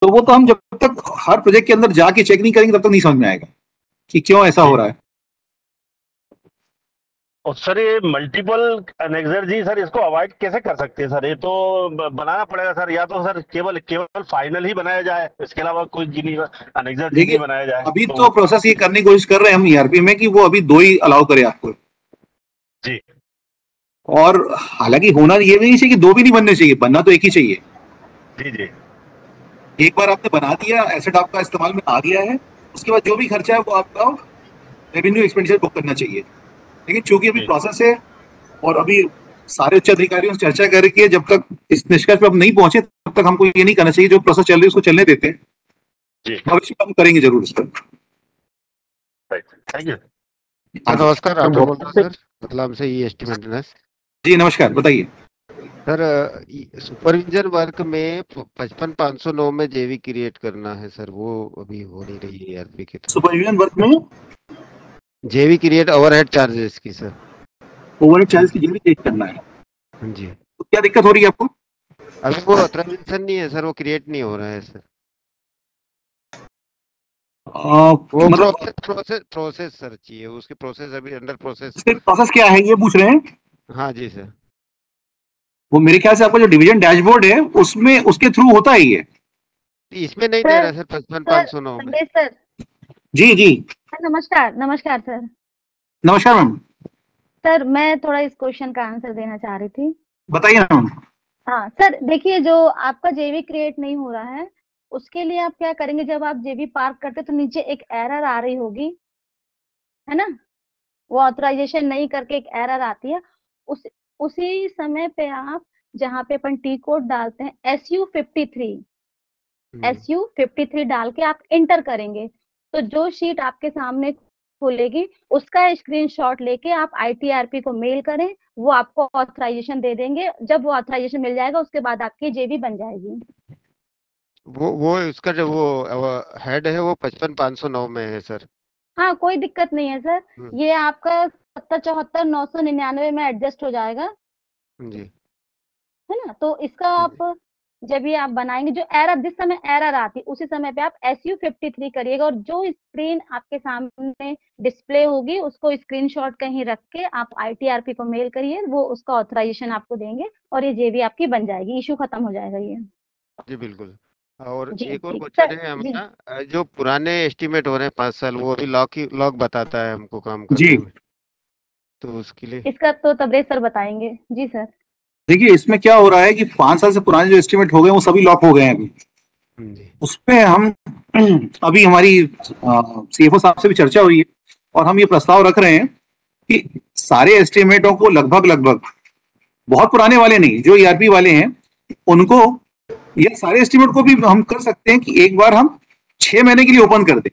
तो वो तो हम जब तक हर प्रोजेक्ट के अंदर जाके चेक नहीं करेंगे तब तक नहीं समझ में आएगा कि क्यों ऐसा हो रहा है। और सर ये मल्टीपल एनेक्सर जी सर, इसको अवॉइड कैसे कर सकते हैं सर? ये तो बनाना पड़ेगा सर, या तो सर केवल फाइनल ही बनाया जाए, इसके अलावा कोई एनेक्सर जी नहीं बनाया जाए। अभी तो प्रोसेस ये करने की कोशिश कर रहे हैं हम ईआरपी में कि वो अभी 2 ही अलाउ करे आपको जी। और हालांकि होना ये भी नहीं चाहिए कि 2 भी नहीं बनने चाहिए, बनना तो एक ही चाहिए। जी जी। एक बार आपने बना दिया, एसेट आपका इस्तेमाल में आ गया है, उसके बाद जो भी खर्चा है वो आपका रेवेन्यू एक्सपेंडिचर बुक करना चाहिए। लेकिन चूंकि अभी प्रोसेस है और अभी सारे उच्च अधिकारियों से चर्चा करके जब तक इस निष्कर्ष पर हम नहीं पहुंचे तब तक हमको ये नहीं करना चाहिए। जो प्रोसेस चल रही है उसको चलने देते हैं, भविष्य में हम करेंगे जरूर इस पर। Thank you. नमस्कार, राठौर बोल रहा सर, मतलब से ये एस्टिमेट। जी नमस्कार, बताइए सर। सुपरविजन वर्क में 55,509 में जेवी क्रिएट करना है सर, वो अभी हो नहीं रही है ईआरपी के थ्रू। सुपरविजन वर्क में जेवी क्रिएट ओवरहेड चार्जेस की सर, ओवरहेड चार्जेस की जेवी क्रिएट करना है। हाँ जी। तो क्या दिक्कत हो रही है आपको? अभी वो ऑथराइजेशन नहीं है सर, वो क्रिएट नहीं हो रहा है सर। वो मतलब प्रोसेस सर चाहिए, उसकी प्रोसेस अभी अंडर प्रोसेस। प्रोसेस क्या है ये पूछ रहे हैं? हाँ जी सर। वो मेरे ख्याल से आपका जो डिवीजन डैशबोर्ड है उसमें, उसके थ्रू होता है ये, इसमें नहीं दे रहा सर 55,509 में। सर जी जी नमस्कार। नमस्कार सर। नमस्कार मैम। सर मैं थोड़ा इस क्वेश्चन का आंसर देना चाह रही थी। बताइए मैम। हाँ सर, देखिए जो आपका जेवी क्रिएट नहीं हो रहा है उसके लिए आप क्या करेंगे, जब आप जेवी पार्क करते तो नीचे एक एरर आ रही होगी, है ना? वो ऑथराइजेशन नहीं करके एक एरर आती है, उसी समय पे आप जहाँ पे अपन टी कोड डालते हैं SU53 डाल के आप इंटर करेंगे तो जो शीट आपके सामने खुलेगी उसका स्क्रीनशॉट लेके आप ITRP को मेल करें, वो आपको ऑथराइजेशन दे देंगे। जब वो ऑथराइजेशन मिल जाएगा उसके बाद आपकी जेबी बन जाएगी। वो उसका जो वो हेड है वो 55,509 में है सर। हाँ कोई दिक्कत नहीं है सर, ये आपका 7074,999 में एडजस्ट हो जाएगा जी, है ना? तो इसका आप जब भी आप बनाएंगे, जो एरर, जिस समय एरर आती है उसी समय पे आप SU53 करिएगा और जो स्क्रीन आपके सामने डिस्प्ले होगी उसको स्क्रीनशॉट कहीं रख के आप ITRP को मेल करिए, वो उसका ऑथराइजेशन आपको देंगे और ये जेबी आपकी बन जाएगी, इशू खत्म हो जाएगा ये। जी बिल्कुल। और जी, एक और जी, क्वेश्चन सर, है जी। हमारा, जो पुराने एस्टिमेट हो रहे हैं 5 साल, वो अभी लॉक बताता है हमको काम करने में, तो उसके लिए इसका तो तबरेज सर बताएंगे। जी सर। देखिए इसमें क्या हो रहा है कि 5 साल से पुराने जो एस्टिमेट हो गए वो सभी लॉक हो गए हैं अभी। उस पे हम अभी हमारी CFO साहब से भी चर्चा हुई है और हम ये प्रस्ताव रख रहे हैं कि सारे एस्टिमेटों को लगभग बहुत पुराने वाले नहीं, जो ईआरपी वाले हैं उनको, या सारे एस्टिमेट को भी हम कर सकते हैं कि एक बार हम 6 महीने के लिए ओपन कर दें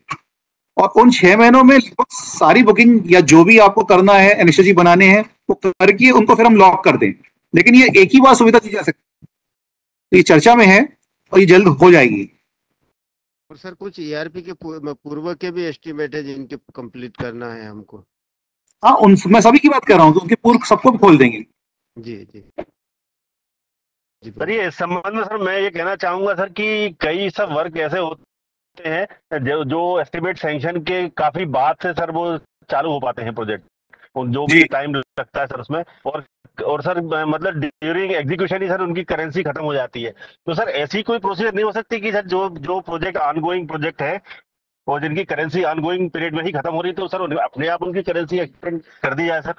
और उन 6 महीनों में लगभग सारी बुकिंग या जो भी आपको करना है एनएसजी बनाने हैं वो करके उनको फिर हम लॉक कर दें। लेकिन ये एक ही बार सुविधा दी जा सकती है, तो ये चर्चा में है और ये जल्द हो जाएगी। और सर कुछ ईआरपी के पूर्व के भी एस्टिमेट है जिनके कंप्लीट करना है हमको। हाँ, उन मैं सभी की बात कर रहा हूँ, उनके पूर्व सबको भी खोल देंगे। जी जी सर ये इस संबंध में सर मैं ये कहना चाहूंगा सर कि कई सब वर्क ऐसे होते हैं जो एस्टिमेट सैंक्शन के काफी बाद से सर वो चालू हो पाते हैं प्रोजेक्ट, जो भी टाइम लगता है सर उसमें, और सर मतलब ड्यूरिंग एग्जीक्यूशन ही सर उनकी करेंसी खत्म हो जाती है। तो सर ऐसी कोई प्रोसीजर नहीं हो सकती कि सर जो प्रोजेक्ट ऑनगोइंग प्रोजेक्ट है और जिनकी करेंसी ऑनगोइंग पीरियड में ही खत्म हो रही है तो सर अपने आप उनकी करेंसी एक्सटेंड कर दी जाए सर?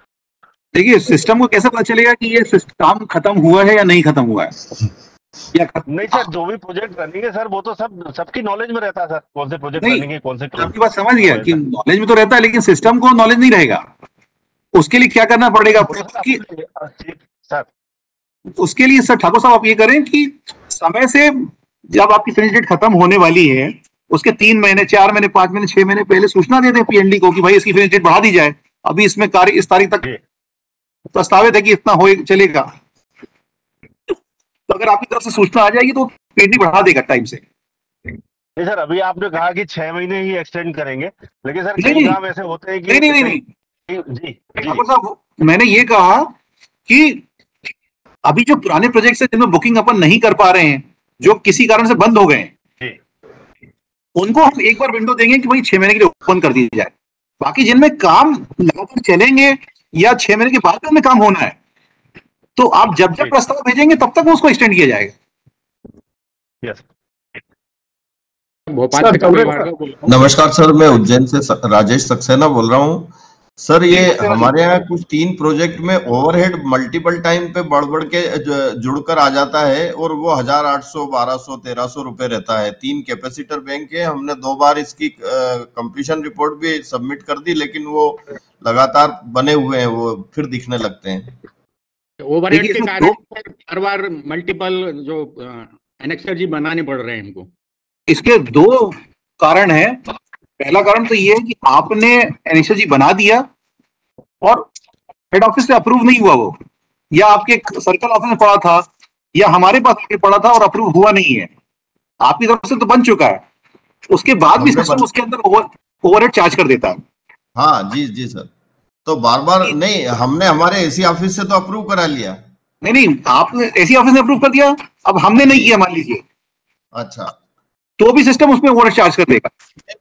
देखिए, सिस्टम को कैसे पता चलेगा कि ये काम खत्म हुआ है या नहीं खत्म हुआ है या नहीं सर, जो भी प्रोजेक्ट रनिंग है सर वो तो सबकी नॉलेज में रहता है सर, कौन से प्रोजेक्ट रनिंग है, कौन से। आपकी बात समझ गया कि नॉलेज में तो रहता है, लेकिन सिस्टम को नॉलेज नहीं रहेगा। उसके लिए क्या करना पड़ेगा सर? उसके लिए सर ठाकुर साहब आप ये करें कि समय से जब आपकी फिनिश डेट खत्म होने वाली है उसके 3 महीने 4 महीने 5 महीने 6 महीने पहले सूचना दे दें पीएनडी को कि भाई इसकी फिनिश डेट बढ़ा दी जाए, अभी इसमें कार्य इस तारीख तक प्रस्तावित है कि इतना हो चलेगा। तो अगर आपकी तरफ से सूचना आ जाएगी तो पीएनडी बढ़ा देगा टाइम से। नहीं सर, अभी आपने कहा कि 6 महीने ही एक्सटेंड करेंगे, लेकिन सर कई काम ऐसे होते हैं कि नहीं जी ठाकुर साहब, मैंने ये कहा कि अभी जो पुराने प्रोजेक्ट्स हैं जिनमें बुकिंग अपन नहीं कर पा रहे हैं, जो किसी कारण से बंद हो गए हैं, उनको हम एक बार विंडो देंगे कि भाई 6 महीने के लिए ओपन कर दी जाए। बाकी जिनमें काम लगातार चलेंगे या 6 महीने के बाद में काम होना है, तो आप जब प्रस्ताव भेजेंगे तब तक उसको एक्सटेंड किया जाएगा। यस। भोपाल से नमस्कार सर, मैं उज्जैन से राजेश सक्सेना बोल रहा हूँ। सर ये हमारे यहाँ कुछ 3 प्रोजेक्ट में ओवरहेड मल्टीपल टाइम पे बढ़ के जुड़कर आ जाता है और वो 1800, 1200, 1300 रुपए रहता है। 3 कैपेसिटर बैंक है, हमने 2 बार इसकी कंप्लीशन रिपोर्ट भी सबमिट कर दी, लेकिन वो लगातार बने हुए हैं, वो फिर दिखने लगते हैं। ओवरहेड के कारण हर बार मल्टीपल जो एनेक्सर जी बनाने पड़ रहे हैं हमको। इसके 2 कारण हैं। पहला कारण तो ये है कि आपने एनेक्सर जी बना दिया और हेड ऑफिस से अप्रूव नहीं हुआ वो, या आपके सर्कल ऑफिस में पड़ा था या हमारे पास आके पड़ा था और अप्रूव हुआ नहीं है। आपकी तरफ से तो बन चुका है, उसके बाद भी सिस्टम उसके अंदर ओवरहेड चार्ज कर देता है। हाँ जी सर, तो बार नहीं, हमने हमारे एसी ऑफिस से तो अप्रूव करा लिया। नहीं, आपने एसी ऑफिस ने अप्रूव कर दिया, अब हमने नहीं किया मान लीजिए, अच्छा, तो भी सिस्टम उसमें ओवरहेड चार्ज कर देगा।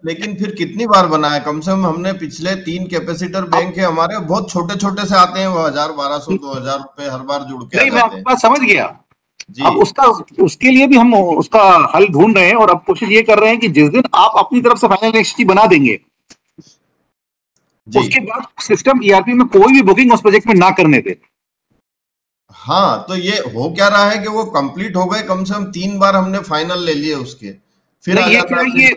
लेकिन फिर कितनी बार बनाया? कम से कम हमने पिछले 3 कैपेसिटर बैंक है हमारे, बहुत छोटे छोटे से आते हैं, वो 1000, 1200, 2000 रुपए हर बार जुड़ के। नहीं, मैं आपकी बात समझ गया जी। अब उसके लिए भी हम उसका हल ढूंढ रहे हैं और अब कोशिश ये कर रहे हैं कि जिस दिन आप अपनी तरफ से फाइनल एनेक्स बना देंगे उसके बाद सिस्टम ईआरपी में कोई भी बुकिंग उस प्रोजेक्ट में ना करने दे। हाँ, तो ये हो क्या रहा है कि वो कंप्लीट हो गए, कम से कम 3 बार हमने फाइनल ले लिए उसके, फिर ये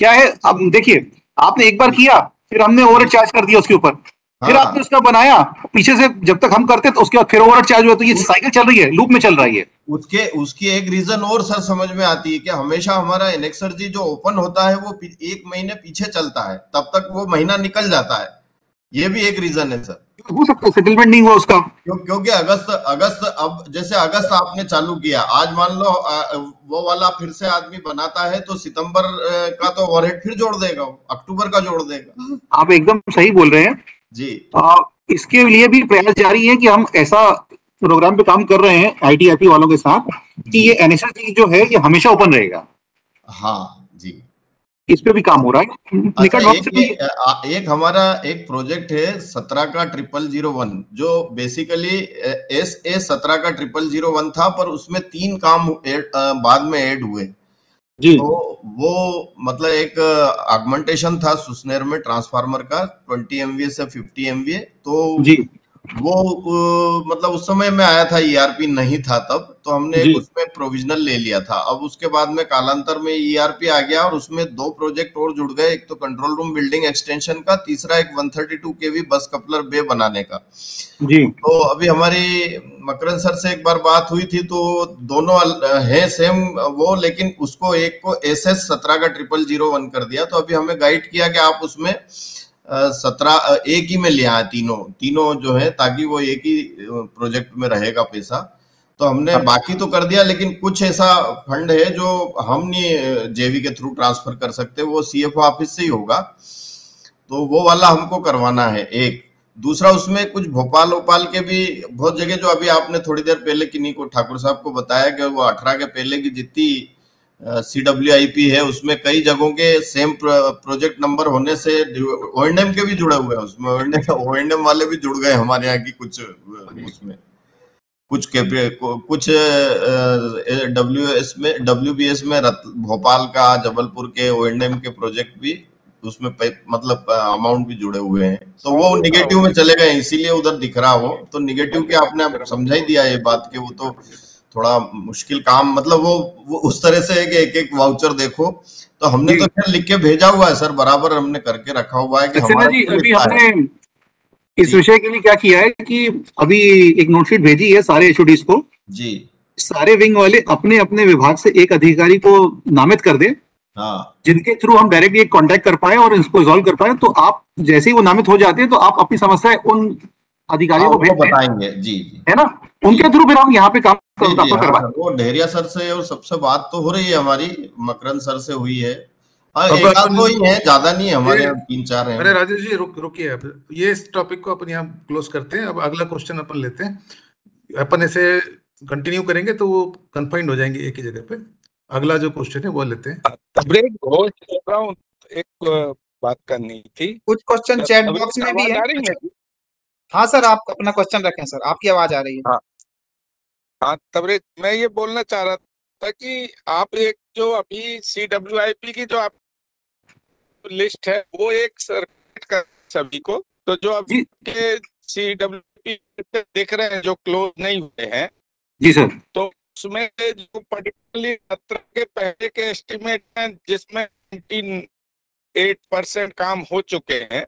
क्या है, अब देखिए आपने एक बार किया, फिर हमने ओवरहेड चार्ज कर दिया उसके ऊपर, फिर आपने उसका बनाया, पीछे से जब तक हम करते तो उसके बाद फिर ओवरहेड चार्ज हुआ, तो ये साइकिल चल रही है, लूप में चल रही है। उसकी एक रीजन और सर समझ में आती है कि हमेशा हमारा एनेक्सर जी जो ओपन होता है वो 1 महीने पीछे चलता है, तब तक वो महीना निकल जाता है, ये भी एक रीजन है सर। हो सकता है सेटलमेंट नहीं हुआ उसका, क्योंकि अगस्त अब जैसे अगस्त आपने चालू किया, आज मान लो वो वाला फिर से आदमी बनाता है तो सितंबर का तो ओवरहेड फिर जोड़ देगा, अक्टूबर का जोड़ देगा। आप एकदम सही बोल रहे हैं जी। इसके लिए भी प्रयास जारी है कि हम ऐसा प्रोग्राम पे काम कर रहे हैं आईटीआईपी वालों के साथ कि ये एनएसआर जो है ये हमेशा ओपन रहेगा। हाँ जी, इस पे भी काम हो रहा है निकट वक्त। एक हमारा एक प्रोजेक्ट है 17 का 0001, जो बेसिकली SA 17 का 0001 था, पर उसमें 3 काम बाद में ऐड हुए जी। तो वो मतलब एक ऑगमेंटेशन था सुसनेर में ट्रांसफार्मर का 20 MVA से 50 MVA, तो जी वो मतलब उस समय में आया था, ईआरपी नहीं था तब, तो हमने जी उसमें प्रोविजनल ले लिया था। अब उसके बाद में कालांतर में ईआरपी आ गया और उसमें 2 प्रोजेक्ट और जुड़ गए, एक तो कंट्रोल रूम बिल्डिंग एक्सटेंशन का, तीसरा एक 132 केवी बस कपलर बे बनाने का। जी तो अभी हमारी मकरन सर से एक बार बात हुई थी, तो दोनों है सेम वो, लेकिन उसको एक को SS 17 का 0001 कर दिया। तो अभी हमें गाइड किया कि आप उसमें 17 एक ही में ले आए, तीनों जो है, ताकि वो एक ही प्रोजेक्ट में रहेगा पैसा। तो हमने बाकी तो कर दिया, लेकिन कुछ ऐसा फंड है जो हम नहीं जेवी के थ्रू ट्रांसफर कर सकते, वो CFO ऑफिस से ही होगा, तो वो वाला हमको करवाना है एक। दूसरा, उसमें कुछ भोपाल के भी बहुत जगह, जो अभी आपने थोड़ी देर पहले किन्हीं को ठाकुर साहब को बताया कि वो 18 के पहले की जितनी CWIP है, उसमें कई जगहों के सेम प्रोजेक्ट नंबर होने से O&M के भी जुड़े हुए हैं उसमें, O&M वाले भी जुड़ गए हमारे यहाँ की कुछ उसमें, कुछ WBS में भोपाल का, जबलपुर के O&M के प्रोजेक्ट भी उसमें मतलब अमाउंट भी जुड़े हुए हैं, तो वो निगेटिव में चले गए, इसीलिए उधर दिख रहा हो। तो निगेटिव के आपने समझा ही दिया ये बात कि वो तो थोड़ा मुश्किल काम, मतलब वो उस तरह से है कि एक एक वाउचर देखो। तो हमने तो खैर लिख के भेजा हुआ है सर, बराबर हमने करके रखा हुआ है कि हमारा जी अभी हमने इस विषय के लिए क्या किया है कि अभी एक नोटशीट भेजी है सारे HODs को जी, सारे विंग वाले अपने अपने विभाग से एक अधिकारी को नामित कर दे, हाँ, जिनके थ्रू हम डायरेक्टली कांटेक्ट कर पाए और इसको रिजॉल्व कर पाए। तो आप जैसे ही वो नामित हो जाते हैं तो आप अपनी समस्या उन अधिकारियों को भेज बताएंगे, जी है ना, उनके थ्रू फिर हम यहाँ पे काम करवाएं। वो ढेरिया सर से और सबसे बात तो हो रही है हमारी, मकरन सर से हुई है, एक आध दो ही है, ज्यादा नहीं है हमारे यहाँ, 3-4 हैं। अरे राजेश जी रुकिए, अब ये इस टॉपिक को अपन यहाँ क्लोज करते हैं। अब अगला क्वेश्चन अपन लेते हैं। अपन ऐसे कंटिन्यू करेंगे तो वो कन्फाइंड हो जाएंगे एक ही जगह पे। अगला जो क्वेश्चन है वो लेते हैं। ब्रेक घोष कर रहा हूँ, एक बात करनी थी। कुछ क्वेश्चन चैट बॉक्स में भी है। हाँ सर, आप अपना क्वेश्चन रखें सर, आपकी आवाज आ रही है। हाँ तबरेज, मैं ये बोलना चाह रहा था कि आप एक जो अभी CWIP की जो आप लिस्ट है वो एक सर्किट का सभी को, तो जो अभी के CWIP देख रहे हैं जो क्लोज नहीं हुए हैं जी सर, तो उसमें जो पर्टिकुलरली 17 के पहले के एस्टिमेट हैं जिसमें 98% काम हो चुके हैं,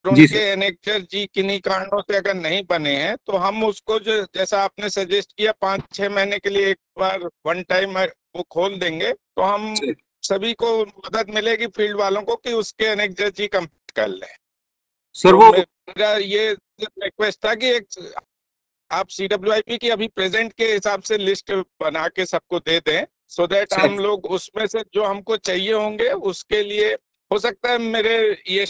उनके एनेक्चर जी किन्हीं कारणों से अगर नहीं बने हैं तो हम उसको जो जैसा आपने सजेस्ट किया 5-6 महीने के लिए एक बार वन टाइम वो खोल देंगे, तो हम सभी को मदद मिलेगी फील्ड वालों को कि उसके एनेक्चर जी कंप्लीट कर लें। सर तो वो मेरा ये रिक्वेस्ट था कि एक आप CWIP की अभी प्रेजेंट के हिसाब से लिस्ट बना के सबको दे दें, सो दैट हम लोग उसमें से जो हमको चाहिए होंगे उसके लिए, हो सकता है मेरे ये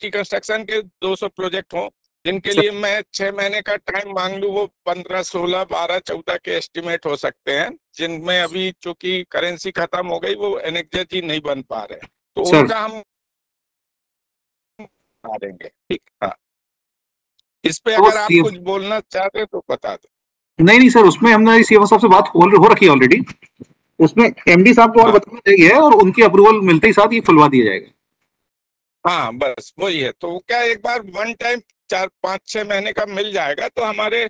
कंस्ट्रक्शन के 200 प्रोजेक्ट हों जिनके लिए मैं 6 महीने का टाइम मांग लूं, वो 15, 16, 12, 14 के एस्टिमेट हो सकते हैं, जिनमें अभी चूंकि करेंसी खत्म हो गई वो एनेक्चर जी नहीं बन पा रहे, तो उनका हम आ देंगे। ठीक, हाँ, इस पे अगर आप कुछ बोलना चाहते तो बता दो। नहीं सर, उसमें हमने CFO साहब से बात हो रखी है ऑलरेडी, उसमें MD साहब को और बताना चाहिए और उनकी अप्रूवल मिलते ही साथ ये खुलवा दिया जाएगा। हाँ बस वही है, तो क्या एक बार वन टाइम 4-5-6 महीने का मिल जाएगा तो हमारे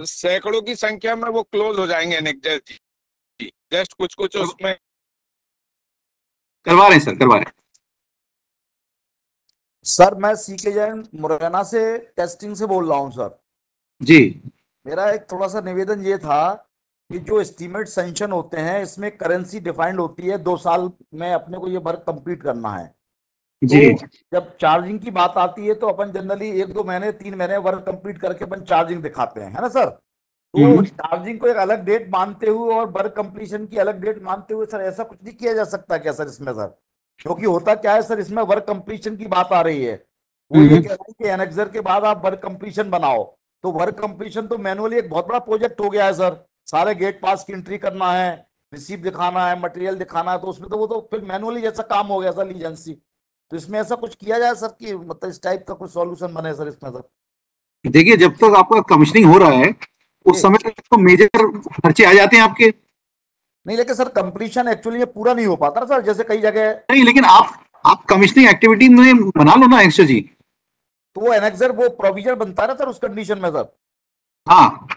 सैकड़ों की संख्या में वो क्लोज हो जाएंगे एनेक्चर जी, जस्ट कुछ उसमें करवा रहे हैं सर, करवा रहे हैं सर। मैं CK जैन मुरैना से टेस्टिंग से बोल रहा हूँ सर जी। मेरा एक थोड़ा सा निवेदन ये था कि जो एस्टीमेट सैंक्शन होते हैं इसमें करेंसी डिफाइंड होती है, 2 साल में अपने को ये वर्क कंप्लीट करना है जी। तो जब चार्जिंग की बात आती है तो अपन जनरली 1-2 महीने 3 महीने वर्क कंप्लीट करके अपन चार्जिंग दिखाते हैं, है ना सर। तो चार्जिंग को एक अलग डेट मानते हुए और वर्क कंप्लीशन की अलग डेट मानते हुए सर ऐसा कुछ नहीं किया जा सकता क्या सर इसमें सर? क्योंकि होता क्या है सर, इसमें वर्क कंप्लीशन की बात आ रही है, वो ये कह रहा है कि एनेक्सर के बाद आप वर्क कंप्लीशन बनाओ, तो वर्क कंप्लीशन तो मैनुअली एक बहुत बड़ा प्रोजेक्ट हो गया है सर। सारे गेट पास की एंट्री करना है, रिसीप दिखाना है, मटेरियल दिखाना है, तो उसमें तो वो तो फिर मैनुअली जैसा काम हो गया सर लीजेंसी। तो इसमें ऐसा कुछ किया जाए सर कि मतलब इस टाइप का कुछ सॉल्यूशन बने सर इसमें सर? देखिए, जब तक आपका कमीशनिंग हो रहा है उस समय तक तो मेजर खर्चे आ जाते हैं आपके। नहीं लेकिन सर कंप्लीशन एक्चुअली ये पूरा नहीं हो पाता ना सर, जैसे कई जगह। नहीं, लेकिन आप कमीशनिंग एक्टिविटी में बना लो ना एक्स्ट्रा जी। तो वो एनेक्सर वो प्रोविजन बनता है ना सर उस कंडीशन में सर, हाँ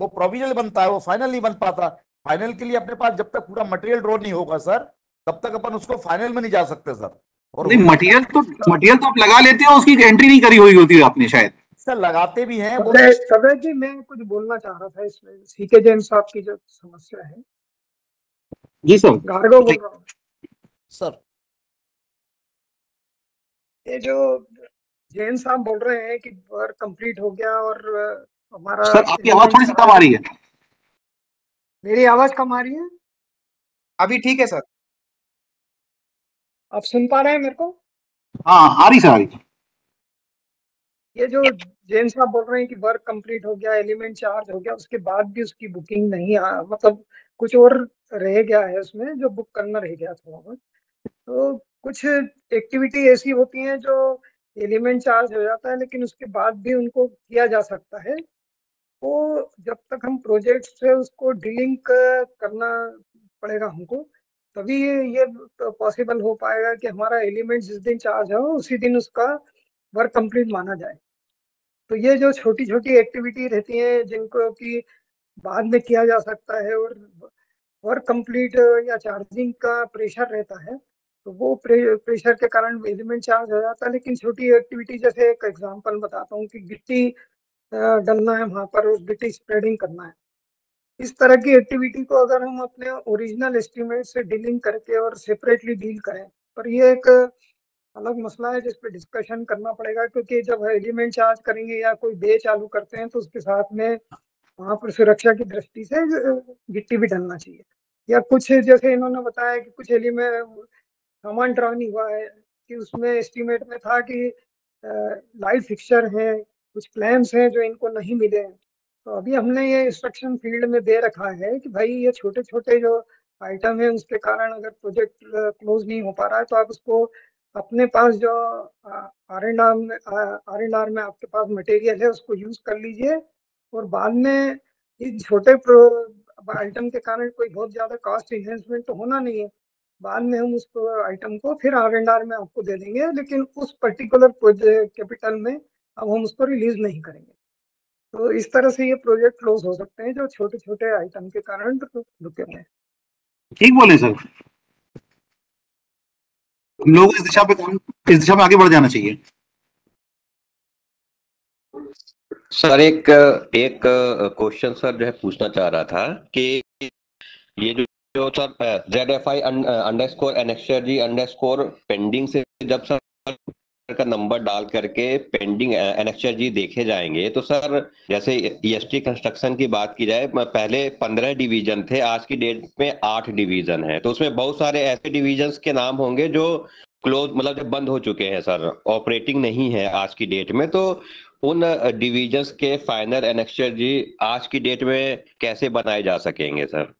वो प्रोविजनल बनता है, वो फाइनल नहीं बन पाता। फाइनल के लिए अपने पास जब तक पूरा मटेरियल ड्रॉ नहीं होगा सर, तब तक अपन उसको फाइनल में नहीं जा सकते सर। और नहीं, मटेरियल तो आप लगा लेते हो, उसकी एंट्री नहीं करी हुई होती है आपने शायद। सर लगाते भी हैं वो। सदर जी मैं कुछ बोलना चाह रहा था इसमें, सीके जैन साहब की जो समस्या है। जी सर। भार्गव बोल रहा हूँ सर। ये जो जैन साहब बोल रहे हैं कि वर्क कंप्लीट हो गया और हमारा। सर आपकी आवाज थोड़ी सी कम आ रही है। मेरी आवाज कम आ रही है? अभी ठीक है सर। आप सुन पा रहे हैं मेरे को? हाँ आ रही सर, आ रही। ये जो जैन साहब बोल रहे हैं कि वर्क कंप्लीट हो गया, एलिमेंट चार्ज हो गया, उसके बाद भी उसकी बुकिंग नहीं मतलब कुछ और रह गया है उसमें जो बुक करना रह गया थोड़ा बहुत। तो कुछ एक्टिविटी ऐसी होती हैं जो एलिमेंट चार्ज हो जाता है लेकिन उसके बाद भी उनको किया जा सकता है। तो जब तक हम प्रोजेक्ट से उसको डीलिंक करना पड़ेगा हमको, तभी ये पॉसिबल हो पाएगा कि हमारा एलिमेंट जिस दिन चार्ज हो उसी दिन उसका वर्क कंप्लीट माना जाए। तो ये जो छोटी छोटी एक्टिविटी रहती हैं जिनको कि बाद में किया जा सकता है और वर्क कंप्लीट या चार्जिंग का प्रेशर रहता है, तो वो प्रेशर के कारण एलिमेंट चार्ज हो जाता है। लेकिन छोटी एक्टिविटी, जैसे एक एग्जांपल बताता हूँ कि गिट्टी डलना है वहाँ पर, उस गिट्टी स्प्रेडिंग करना है, इस तरह की एक्टिविटी को अगर हम अपने ओरिजिनल एस्टिमेट से डीलिंग करके और सेपरेटली डील करें, पर ये एक अलग मसला है जिस पे डिस्कशन करना पड़ेगा। क्योंकि जब एलिमेंट चार्ज करेंगे या कोई बे चालू करते हैं तो उसके साथ में वहाँ पर सुरक्षा की दृष्टि से गिट्टी भी डलना चाहिए। या कुछ जैसे इन्होंने बताया कि कुछ एलिमेंट सामान ड्रा नहीं हुआ है, कि उसमें एस्टिमेट में था कि लाइट फिक्सचर है, कुछ क्लैम्स हैं जो इनको नहीं मिले हैं। तो अभी हमने ये इंस्ट्रक्शन फील्ड में दे रखा है कि भाई ये छोटे छोटे जो आइटम है उसके कारण अगर प्रोजेक्ट क्लोज नहीं हो पा रहा है तो आप उसको अपने पास जो R&R में आपके पास मटेरियल है उसको यूज कर लीजिए, और बाद में इस छोटे आइटम के कारण कोई बहुत ज्यादा कॉस्ट इन्वेस्टमेंट तो होना नहीं है। बाद में हम उसको आइटम को फिर R&R में आपको दे देंगे, लेकिन उस पर्टिकुलर प्रोजेक्ट कैपिटल में अब हम उसको रिलीज नहीं करेंगे। तो इस तरह से ये प्रोजेक्ट क्लोज हो सकते हैं जो छोटे छोटे आइटम के कारण रुके हुए हैं। ठीक बोले सर, हम लोग इस दिशा में आगे बढ़ जाना चाहिए। सर एक क्वेश्चन सर जो है पूछना चाह रहा था कि ये जो sir ZFI underscore NXRG underscore pending से जब सर का नंबर डाल करके पेंडिंग NXRG देखे जाएंगे, तो सर जैसे EST कंस्ट्रक्शन की बात की जाए, पहले 15 डिवीजन थे, आज की डेट में 8 डिवीजन है। तो उसमें बहुत सारे ऐसे डिवीजन्स के नाम होंगे जो क्लोज मतलब जब बंद हो चुके हैं सर, ऑपरेटिंग नहीं है आज की डेट में। तो उन डिवीजन्स के फाइनल NXRG आज की डेट में कैसे बनाए जा सकेंगे सर?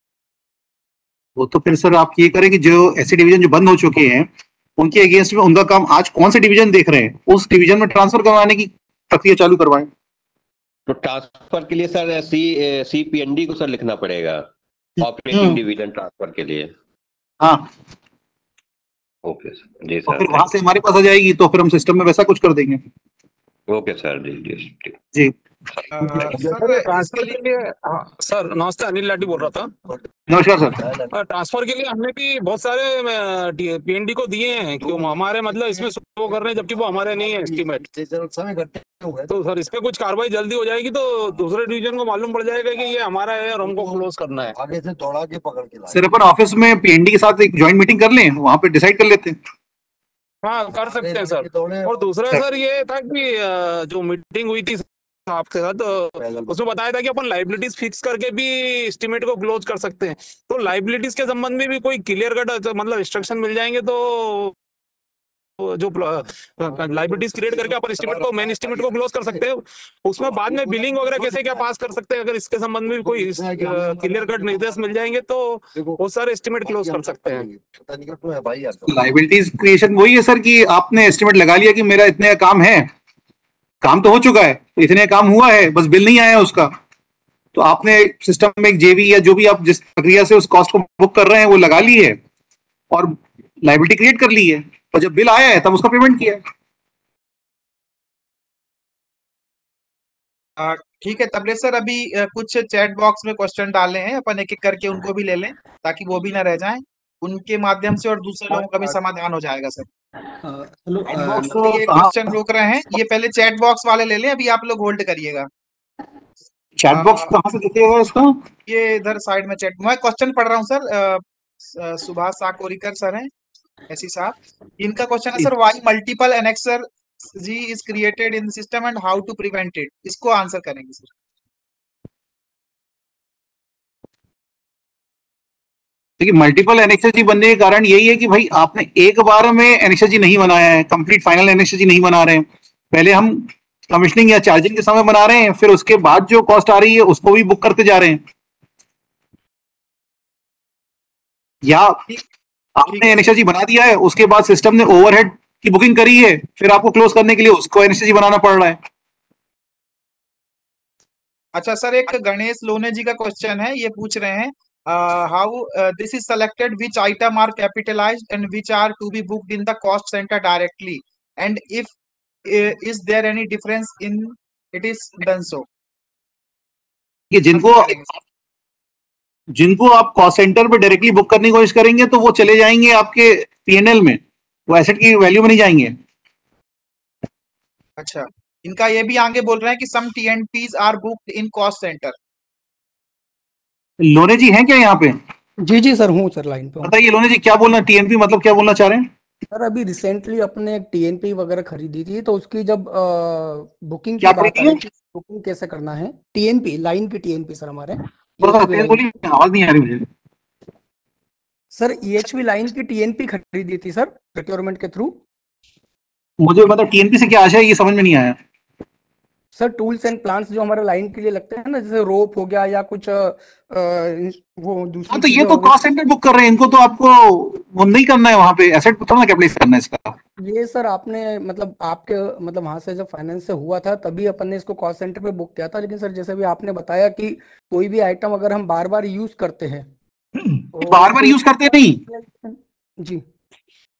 वो तो फिर सर आप ये करें कि जो ऐसे डिवीजन जो बंद हो चुके हैं उनके अगेंस्ट में उनका काम आज कौन से डिवीजन देख रहे हैं उस डिवीजन में ट्रांसफर करवाने की प्रक्रिया चालू करवाएं। तो ट्रांसफर के लिए सर CPND को सर लिखना पड़ेगा ऑपरेटिंग डिवीजन ट्रांसफर के लिए। हाँ ओके सर, जी तो सर। फिर वहां से हमारे पास आ जाएगी तो फिर हम सिस्टम में वैसा कुछ कर देंगे। ओके सर, जी जी जी। सर ट्रांसफर के लिए सर नमस्ते, अनिल लाठी बोल रहा था। नमस्कार सर। ट्रांसफर के लिए हमने भी बहुत सारे PND को दिए हैं कि हमारे मतलब इसमें शो कर रहे हैं जबकि वो हमारे नहीं है एस्टीमेट। तो सर इस पे कुछ कार्रवाई जल्दी हो जाएगी तो दूसरे डिवीजन को मालूम पड़ जाएगा कि ये हमारा है और हमको क्लोज करना है। आगे से दौड़ा के पकड़ के सर अपन ऑफिस में PND के साथ एक ज्वाइंट मीटिंग कर लें, वहां पे डिसाइड कर लेते हैं। हाँ कर सकते हैं सर। और दूसरा सर ये था कि जो मीटिंग हुई थी आपके साथ, उसमें बताया था कि अपन लाइबिलिटीज फिक्स करके भी एस्टिमेट को क्लोज कर सकते हैं। तो लाइबिलिटीज के संबंध में भी कोई क्लियर कट मतलब इंस्ट्रक्शन मिल जाएंगे तो जो लाइबिलिटीज क्रिएट करके अपन एस्टिमेट को मेन एस्टिमेट को क्लोज कर सकते हैं। उसमें बाद में बिलिंग वगैरह कैसे क्या पास कर सकते हैं, अगर इसके संबंध में कोई क्लियर कट निर्देश मिल जाएंगे तो बहुत सारे एस्टिमेट क्लोज कर सकते हैं। लाइबिलिटीज क्रिएशन वही है सर कि आपने एस्टिमेट लगा लिया कि मेरा इतने काम है, काम तो हो चुका है, तो इतने काम हुआ है, बस बिल नहीं आया उसका, तो आपने सिस्टम में एक JV या जो भी आप जिस प्रक्रिया से उस कॉस्ट को बुक कर रहे हैं वो लगा ली है और लाइबिलिटी क्रिएट कर ली है, और जब बिल आया है तब उसका पेमेंट किया है। ठीक है तबले सर, अभी कुछ चैट बॉक्स में क्वेश्चन डाले हैं, अपन एक एक करके उनको भी ले लें ताकि वो भी ना रह जाएं। उनके माध्यम से और दूसरे लोगों का भी समाधान हो जाएगा सर। हेलो चैट बॉक्स तो ये क्वेश्चन रोक रहे हैं, ये पहले चैट बॉक्स वाले ले लें, अभी आप लोग होल्ड करिएगा। चैट बॉक्स कहाँ से दिखेगा इसका? ये इधर साइड में चैट, मैं क्वेश्चन पढ़ रहा हूँ सर। सुभाष साकोरीकर सर हैं, ऐसी साहब। इनका क्वेश्चन है sir, why multiple annexure G is created in system and how to prevent it. इसको आंसर करेंगे सर। देखिए, मल्टीपल एनेक्सर बनने के कारण यही है कि भाई आपने एक बार में एनेक्सर नहीं बनाया है, कंप्लीट फाइनल एनेक्सर नहीं बना रहे हैं। पहले हम कमीशनिंग या चार्जिंग के समय बना रहे हैं, फिर उसके बाद जो कॉस्ट आ रही है उसको भी बुक करते जा रहे हैं। या आपने एनेक्सर बना दिया है, उसके बाद सिस्टम ने ओवरहेड की बुकिंग करी है, फिर आपको क्लोज करने के लिए उसको एनेक्सर बनाना पड़ रहा है। अच्छा सर, एक गणेश लोने जी का क्वेश्चन है, ये पूछ रहे हैं how this is selected, which item are capitalized and which are to be booked in the cost center directly, and if is there any difference in it is done so. कि जिनको आप कॉस्ट सेंटर पे डायरेक्टली बुक करने की कोशिश करेंगे तो वो चले जाएंगे आपके पीएनएल में, वो एसेट की वैल्यू में नहीं जाएंगे। अच्छा, इनका ये भी आगे बोल रहे हैं कि some TNPs are booked in cost centre. Lone ji हैं क्या यहाँ पे? जी जी सर, हूँ सर लाइन पे। बताइए लोने जी, क्या बोलना, टीएनपी मतलब क्या बोलना चाह रहे हैं? सर अभी रिसेंटली अपने एक टीएनपी वगैरह खरीदी थी, तो उसकी जब बुकिंग क्या की बात खरीदी आई है? कि बुकिंग कैसे करना है, टीएनपी लाइन की टीएनपी सर हमारे थोड़ा सा तेज बोलिए, आवाज नहीं आ रही मुझे। सर ईएचवी लाइन की टीएनपी खरीदी थी सर प्रोक्योरमेंट के थ्रू। मुझे मतलब टीएनपी से क्या आशा है ये समझ में नहीं आया। सर टूल्स एंड प्लांट्स जो हमारे लाइन के लिए लगते हैं ना, जैसे रोप हो गया या कुछ वो दूसरी हाँ, तो ये चीजें तो हो गई। कॉस्ट सेंटर बुक कर रहे हैं, इनको तो आपको वो नहीं करना है, वहां पे एसेट थोड़ा ना कैपिटलाइज करना है इसका। ये सर आपने मतलब आपके मतलब वहां से जब फाइनेंस से हुआ था तभी अपन ने इसको कॉस्ट सेंटर पे बुक किया था, लेकिन सर जैसे भी आपने बताया कि कोई भी आइटम अगर हम बार बार यूज करते हैं तो बार बार यूज करते नहीं, जी,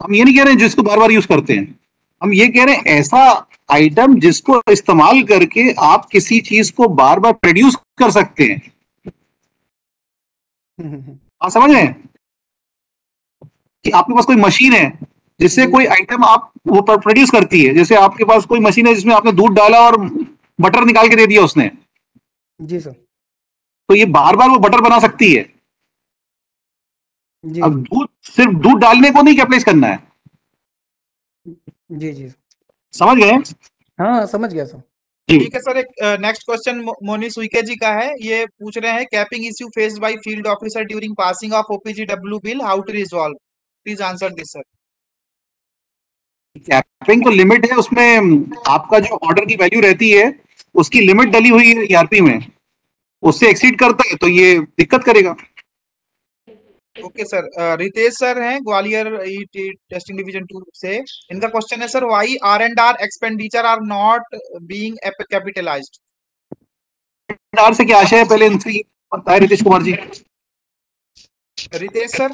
हम ये नहीं कह रहे हैं जिसको बार बार यूज करते हैं, हम ये कह रहे हैं ऐसा आइटम जिसको इस्तेमाल करके आप किसी चीज को बार बार प्रोड्यूस कर सकते हैं। आप समझ रहे हैं कि आपके पास कोई मशीन है जिससे कोई आइटम आप वो प्रोड्यूस करती है, जैसे आपके पास कोई मशीन है जिसमें आपने दूध डाला और बटर निकाल के दे दिया उसने। जी सर। तो ये बार बार वो बटर बना सकती है। जी अब सिर्फ दूध डालने को नहीं कैपिटलाइज करना है। जी जी समझ गए? हाँ समझ गया सर। ठीक है सर, एक नेक्स्ट क्वेश्चन मोनी सुइके जी का है, ये पूछ रहे हैं capping issue faced by field officer during passing of OPGW bill, how to resolve, please answer this sir. Capping तो लिमिट है, उसमें आपका जो ऑर्डर की वैल्यू रहती है उसकी लिमिट डली हुई है ईआरपी में, उससे एक्सीड करता है तो ये दिक्कत करेगा। ओके सर, रितेश सर हैं ग्वालियर टेस्टिंग डिवीजन 2 से, इनका क्वेश्चन है sir, why R&R expenditure are not being capitalized. R से क्या आशय है पहले इनसे ये बताएं रितेश कुमार जी। रितेश सर,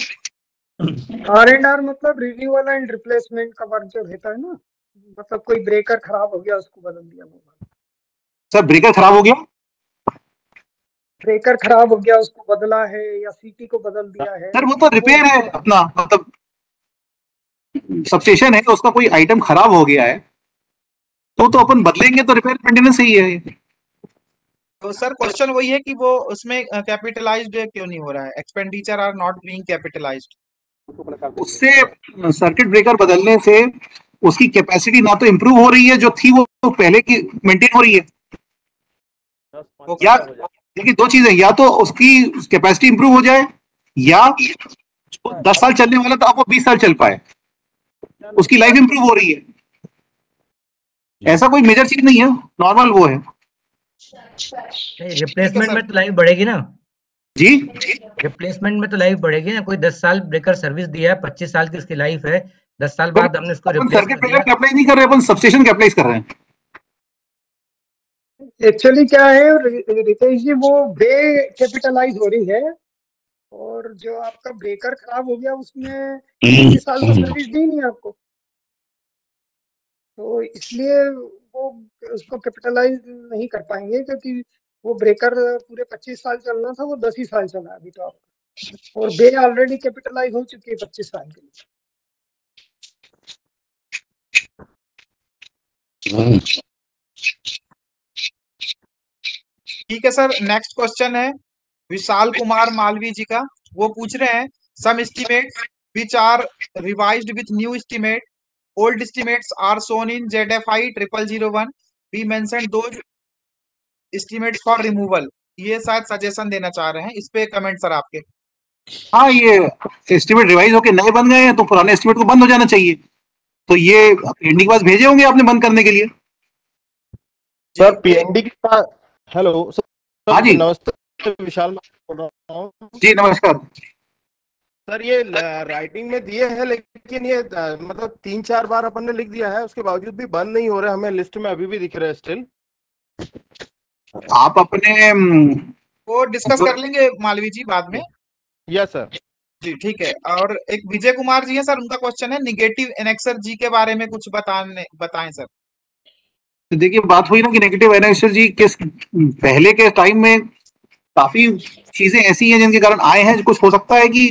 R&R मतलब रिन्यूअल एंड रिप्लेसमेंट का वर्क जो रहता है ना, मतलब कोई ब्रेकर खराब हो गया उसको बदल दिया। सर ब्रेकर खराब हो गया, ब्रेकर खराब हो गया उसको बदला है, या सीटी को बदल दिया है। सर वो तो रिपेयर है अपना, मतलब सबस्टेशन है उसका कोई आइटम खराब हो गया है तो अपन बदलेंगे, तो रिपेयर मेंटेनेंस ही है। तो सर क्वेश्चन वही है कि वो उसमें कैपिटलाइज्ड क्यों नहीं हो रहा है, expenditure are not being capitalized. उससे सर्किट ब्रेकर बदलने से उसकी कैपेसिटी ना तो इंप्रूव हो रही है, जो थी वो पहले की मेंटेन हो रही है। या देखिए दो चीजें, या तो उसकी कैपेसिटी इंप्रूव हो जाए, या 10 साल चलने वाला था आपको 20 साल चल पाए, उसकी लाइफ इंप्रूव हो रही है। ऐसा कोई मेजर चीज नहीं है, नॉर्मल वो है। रिप्लेसमेंट में तो लाइफ बढ़ेगी ना जी, रिप्लेसमेंट में तो लाइफ बढ़ेगी ना। कोई 10 साल ब्रेकर सर्विस दिया है, 25 साल की उसकी लाइफ है, 10 साल बाद हमने उसको रिप्लेस सर्किट ब्रेकर कैपिटलाइज नहीं कर रहे, अपन सबस्टेशन कैपिटलाइज कर रहे हैं। एक्चुअली क्या है रितेश जी, वो बे कैपिटलाइज हो रही है, और जो आपका ब्रेकर खराब हो गया उसमें 20 साल तो सर्विस दी नहीं आपको। तो इसलिए वो उसको कैपिटलाइज नहीं कर पाएंगे, क्योंकि वो ब्रेकर पूरे 25 साल चलना था, वो 10 ही साल चला अभी तो आपका, और बे ऑलरेडी कैपिटलाइज हो चुकी है 25 साल के लिए। ठीक है सर, नेक्स्ट क्वेश्चन है विशाल कुमार मालवी जी का। वो पूछ रहे हैं some estimates which are revised with new estimate, old estimates are shown in ZFI 0001, we mention those estimates for removal. ये शायद सजेशन देना चाह रहे हैं, इस पे कमेंट सर आपके। हाँ, ये एस्टिमेट रिवाइज होके नए बन गए हैं तो पुराने एस्टिमेट को बंद हो जाना चाहिए। तो ये पेंडिंग के पास भेजे होंगे आपने बंद करने के लिए। सर पीएनडी के पास। Hello sir. हाँ जी, नमस्ते, विशाल बोल रहा हूँ जी नमस्कार। सर। ये राइटिंग में दिए हैं, लेकिन ये मतलब 3-4 बार अपन ने लिख दिया है, उसके बावजूद भी बंद नहीं हो रहा है। हमें लिस्ट में अभी भी दिख रहा है स्टिल। आप अपने वो डिस्कस कर लेंगे मालवी जी बाद में। Yes sir. जी ठीक है। और एक विजय कुमार जी है सर, उनका क्वेश्चन है निगेटिव एनेक्सर जी के बारे में कुछ बताएं सर। देखिए, बात हुई ना कि नेगेटिव एनालिसिस जी किस पहले के टाइम में काफी चीजें ऐसी हैं जिनके कारण आए हैं। कुछ हो सकता है कि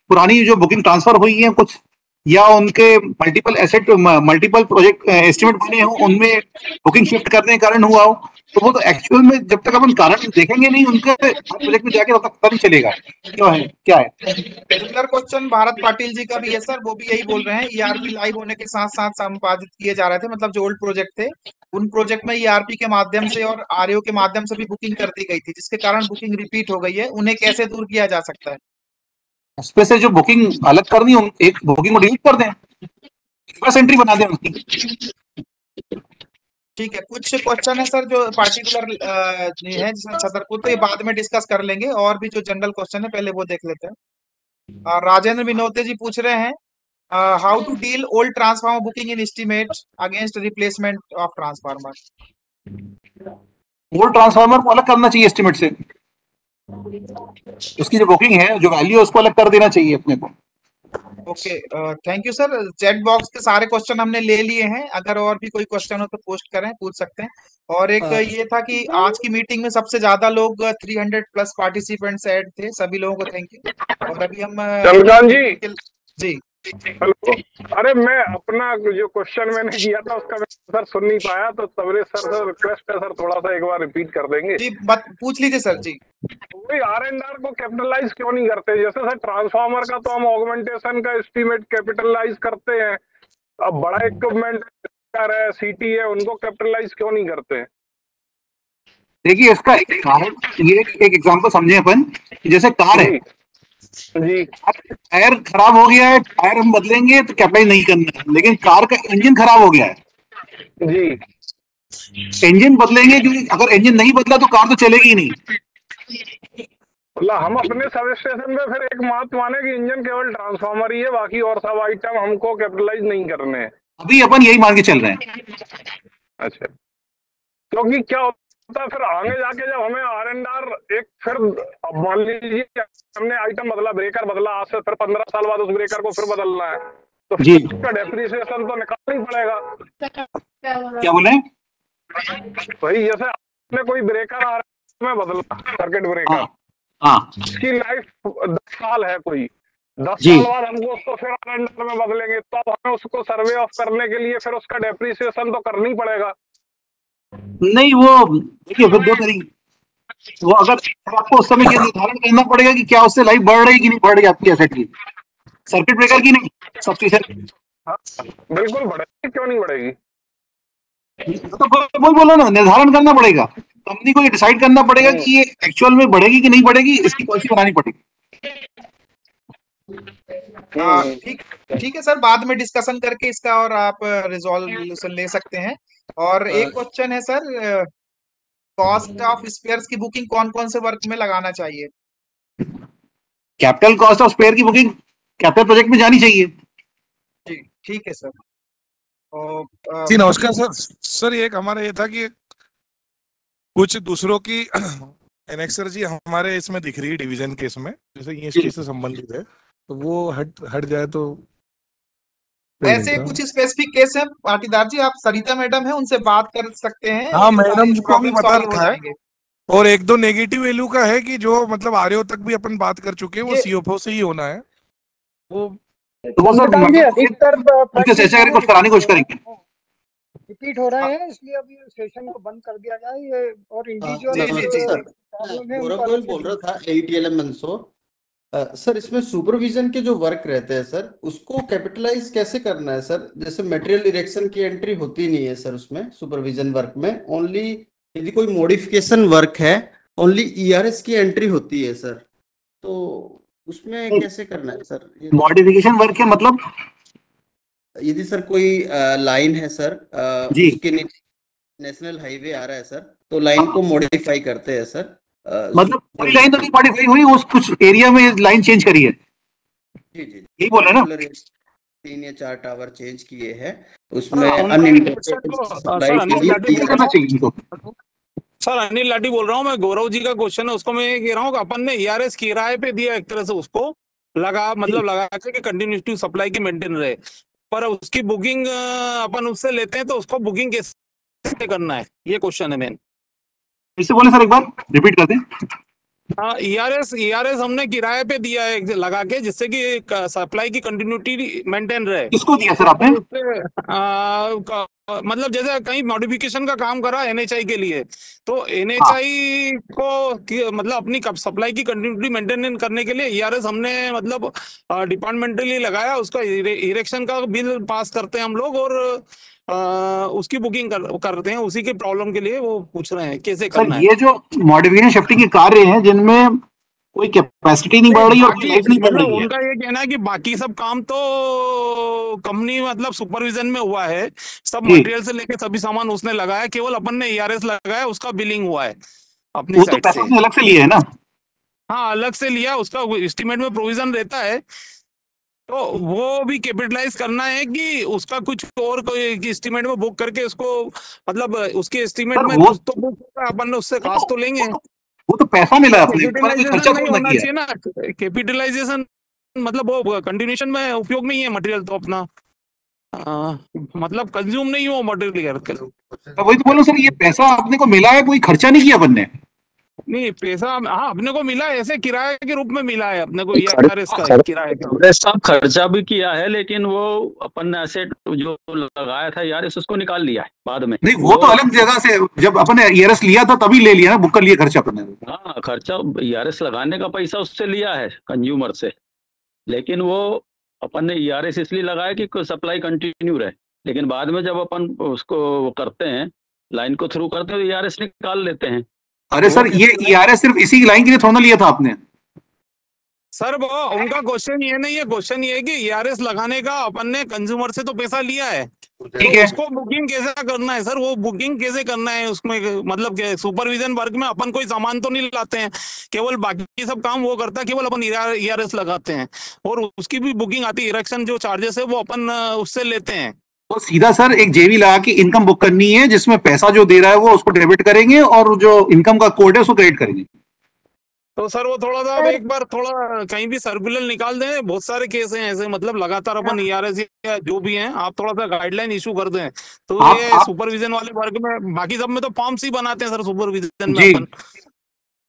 पुरानी जो बुकिंग ट्रांसफर हुई है कुछ, या उनके मल्टीपल प्रोजेक्ट एस्टिमेट बने हो, उनमें बुकिंग शिफ्ट करने के कारण हुआ हो। तो वो तो एक्चुअल में जब तक अपन कारण देखेंगे नहीं उनके प्रोजेक्ट में जाके, तब तक पता नहीं चलेगा क्या है। सिमिलर क्वेश्चन भारत पाटिल जी का भी है सर, वो भी यही बोल रहे हैं ERP लाइव होने के साथ साथ संपादित किए जा रहे थे, मतलब जो ओल्ड प्रोजेक्ट थे उन प्रोजेक्ट में ERP के माध्यम से और RO के माध्यम से भी बुकिंग कर दी गई थी, जिसके कारण बुकिंग रिपीट हो गई है। उन्हें कैसे दूर किया जा सकता है? उसमें से जो बुकिंग अलग करनी है, एक बुकिंग को डिलीट कर दें, रिवर्स एंट्री बना दें उसकी। ठीक है, कुछ क्वेश्चन है सर जो पार्टिकुलर है जिसमें छतरपुर, तो ये बाद में डिस्कस कर लेंगे। और भी जो जनरल क्वेश्चन है पहले वो देख लेते हैं। राजेंद्र विनोते जी पूछ रहे हैं how to deal old transformer booking in estimate against replacement of transformer. Old transformer को अलग करना चाहिए एस्टिमेट से। उसकी जो बुकिंग है, जो वैल्यू है, उसको अलग कर देना चाहिए अपने को। Okay, thank you sir. Chat box के सारे क्वेश्चन हमने ले लिए हैं, अगर और भी कोई क्वेश्चन हो तो पोस्ट करें, पूछ सकते हैं। और एक ये था कि आज की मीटिंग में सबसे ज्यादा लोग 300+ पार्टिसिपेंट्स ऐड थे, सभी लोगों को थैंक यू। और अभी हम चंद्रकांत जी। जी हेलो, अरे मैं अपना जो क्वेश्चन मैंने किया था उसका मैं सर सुन नहीं पाया, तो तबरे सर रिक्वेस्ट है सर, थोड़ा सा एक बार रिपीट कर देंगे जी। पूछ लीजिए सर जी। वही R&R को कैपिटलाइज क्यों नहीं करते? जैसे सर ट्रांसफार्मर का तो हम ऑगमेंटेशन का एस्टीमेट कैपिटलाइज करते हैं, अब बड़ा इक्विपमेंट है, CT है, उनको कैपिटलाइज क्यों नहीं करते? देखिए, इसका एक कारण, ये एक एग्जांपल समझे अपन, जैसे कार है जी, टायर खराब हो गया है, टायर हम बदलेंगे तो कैपिटलाइज नहीं करना है। लेकिन कार का इंजन खराब हो गया है जी, इंजन बदलेंगे, क्योंकि अगर इंजन नहीं बदला तो कार तो चलेगी ही नहीं। मतलब हम अपने सब स्टेशन पे फिर एक बात माने कि इंजन केवल ट्रांसफार्मर ही है, बाकी और सब आइटम हमको कैपिटलाइज नहीं करने हैं। अभी अपन यही मान के चल रहे हैं। अच्छा, क्योंकि क्या होता है फिर आगे जाके जब हमें R&R एक फिर, अब मान लीजिए हमने आइटम बदला, ब्रेकर बदला, आज से फिर 15 साल बाद उस ब्रेकर को फिर बदलना है, तो जी, उसका डेप्रिसिएशन तो निकालना ही पड़ेगा। क्या बोले? वही जैसे आपने कोई ब्रेकर में बदला, सर्किट ब्रेकर, उसकी लाइफ 10 साल है, कोई 10 साल बाद हमको उसको फिर R&R में बदलेंगे, तो अब हमें उसको सर्वे ऑफ करने के लिए फिर उसका डेप्रिसिएशन तो करना ही पड़ेगा। नहीं, वो देखिए फिर दो तरीके, वो अगर आपको उस समय ये निर्धारण करना पड़ेगा कि क्या उससे लाइफ बढ़ रही कि नहीं बढ़ रही आपकी एसेट की, सर्किट ब्रेकर की नहीं, सब्सटीट्यूशन। हाँ, बिल्कुल बढ़ेगी, क्यों नहीं बढ़ेगी? तो वही बोलो ना, निर्धारण करना पड़ेगा, कंपनी को ये डिसाइड करना पड़ेगा कि ये एक्चुअल में बढ़ेगी कि नहीं बढ़ेगी, इसकी पॉलिसी बनानी पड़ेगी। ठीक है सर, बाद में डिस्कशन करके इसका और आप रिजोल्यूशन ले सकते हैं। और एक क्वेश्चन है सर, कॉस्ट ऑफ स्पेयर्स की बुकिंग कौन कौन से वर्क में लगाना चाहिए? कैपिटल कॉस्ट ऑफ स्पेयर की बुकिंग कैपिटल प्रोजेक्ट में जानी चाहिए। जी ठीक है सर। जी नमस्कार सर। सर ये एक हमारा ये था कि कुछ दूसरों की एनेक्सर जी हमारे इसमें दिख रही है डिवीजन केस में, जैसे ये इस चीज से संबंधित है, तो वो हट जाए तो ऐसे कुछ स्पेसिफिक केस है पाटीदार जी, आप सरिता मैडम है उनसे बात कर सकते हैं, हाँ, ये मैडम सारी जी को भी प्रॉब्लम बता सॉल्व हो रखा है। जाएंगे। और एक दो नेगेटिव वैल्यू का है कि जो मतलब आरओ तक भी अपन बात कर चुके हैं, वो ये सीओपो से ही होना है वो। तो वो सर चंद्रकांत जी अधिकतर उनके सेशन करके कुछ कराने की कोशिश करेंगे। रिपीट हो रहे हैं, इसलिए अभी सेशन को बंद कर दिया जाए, ये और इंडिविजुअल नमस्ते सर, प्रॉब्लम है गौरव उनको गोयल अलग से बोल रहा था ATLM मंदसौर। सर इसमें सुपरविजन के जो वर्क रहते हैं सर, उसको कैपिटलाइज कैसे करना है सर? जैसे मटेरियल इरेक्शन की एंट्री होती नहीं है सर उसमें, सुपरविजन वर्क में ओनली यदि कोई मॉडिफिकेशन वर्क है ओनली ERS की एंट्री होती है सर, तो उसमें कैसे करना है सर? मॉडिफिकेशन वर्क है मतलब यदि सर कोई लाइन है सर, जी। उसके नेशनल हाईवे आ रहा है सर, तो लाइन को मॉडिफाई करते हैं सर। मतलब पूरी लाइन तो नहीं मॉडिफाई हुई, उस कुछ एरिया में लाइन चेंज करी है। जी जी, यही बोल रहे हैं ना? 3 या 4 टावर चेंज किए हैं, उसमें अनलिमिटेड करना चाहिए इनको। सर अनिल लाठी बोल रहा हूँ मैं, गौरव जी का क्वेश्चन है उसको मैं ये कह रहा हूँ कि अपन ने ERS किराए पे दिया एक तरह से, उसको लगा मतलब लगा के कंटिन्यूटी सप्लाई की मेंटेन रहे, पर उसकी बुकिंग अपन उससे लेते हैं तो उसको बुकिंग कैसे करना है, ये क्वेश्चन है मेन। इससे बोले सर, एक बार रिपीट कर दें। हाँ, ERS हमने किराए पे दिया है लगा के, जिससे कि सप्लाई की कंटिन्यूटी मेंटेन रहे। किसको दिया सर आपने? मतलब जैसे कहीं मॉडिफिकेशन का काम करा NHI के लिए, तो NHI को मतलब अपनी सप्लाई की कंटिन्यूटी मेंटेन करने के लिए ERS हमने मतलब डिपार्टमेंटली लगाया, उसका इरेक्शन का बिल पास करते हैं हम लोग और उसकी बुकिंग करते हैं, उसी के प्रॉब्लम के लिए वो पूछ रहे हैं कैसे करना सर, है। ये जो मॉडिफिकेशन शिफ्टिंग के कार्य हैं जिनमें कोई कैपेसिटी नहीं बढ़ रही और कोई लाइफ नहीं बढ़ मतलब रही है, उनका ये कहना है कि बाकी सब काम तो कंपनी मतलब सुपरविजन में हुआ है, सब मटेरियल से लेके सभी सामान उसने लगाया, केवल अपन ने ERS लगाया, उसका बिलिंग हुआ है अपनी वो तो साइड पैसा से। उसने अलग से लिए है ना? हाँ, अलग से लिया, उसका एस्टीमेट में प्रोविजन रहता है, तो वो भी कैपिटलाइज करना है कि उसका कुछ और कोई एस्टीमेट में बुक करके उसको मतलब उसके एस्टीमेट में कुछ तो बुक होगा, अपन ने उससे खास तो लेंगे। वो तो पैसा मिला है अपने, कोई खर्चा कैपिटलाइजेशन नहीं तो होना किया चाहिए ना, कैपिटलाइजेशन मतलब वो कंटिन्यूशन में उपयोग में ही है मटेरियल, तो अपना मतलब कंज्यूम नहीं हो मटेरियल। वही तो बोलो सर, ये पैसा अपने को मिला है, कोई खर्चा नहीं किया अपन ने। नहीं, पैसा हाँ अपने को मिला है, ऐसे किराए के रूप में मिला है अपने को, ERS का किराए का। साहब खर्चा भी किया है, लेकिन वो अपन ने एसेट जो लगाया था ERS उसको निकाल लिया है बाद में। नहीं, वो तो अलग जगह से, जब अपन ने ERS लिया था तभी ले लिया ना, बुक कर लिया खर्चा अपन ने। हाँ, खर्चा ERS लगाने का पैसा उससे लिया है कंज्यूमर से, लेकिन वो अपन ने ERS इसलिए लगाया कि सप्लाई कंटिन्यू रहे, लेकिन बाद में जब अपन उसको करते हैं लाइन को थ्रू करते हैं तो ERS निकाल लेते हैं। अरे सर, ये ERS सिर्फ इसी लाइन के लिए थोड़ा लिया था आपने? सर वो उनका क्वेश्चन ये नहीं है, क्वेश्चन ये है कि ERS लगाने का अपन ने कंज्यूमर से तो पैसा लिया है, ठीक तो है, उसको बुकिंग कैसे करना है सर? वो बुकिंग कैसे करना है उसमें, मतलब सुपरविजन वर्क में अपन कोई सामान तो नहीं लाते हैं, केवल बाकी सब काम वो करता है, केवल अपन ERS लगाते हैं और उसकी भी बुकिंग आती है, इरेक्शन जो चार्जेस है वो अपन उससे लेते हैं। तो सीधा सर एक JV लगा के इनकम बुक करनी है, जिसमें पैसा जो दे रहा है वो उसको डेबिट करेंगे और जो इनकम का कोड है उसको क्रेडिट करेंगे। तो सर वो थोड़ा सा एक बार थोड़ा कहीं भी सर्कुलर निकाल दें, बहुत सारे केस हैं ऐसे, मतलब लगातार अपन ERS या जो भी हैं आप थोड़ा सा गाइडलाइन इशू कर दें, तो ये सुपरविजन वाले वर्ग में, बाकी सब में तो फॉर्म C बनाते हैं सर सुपरविजन में अपन,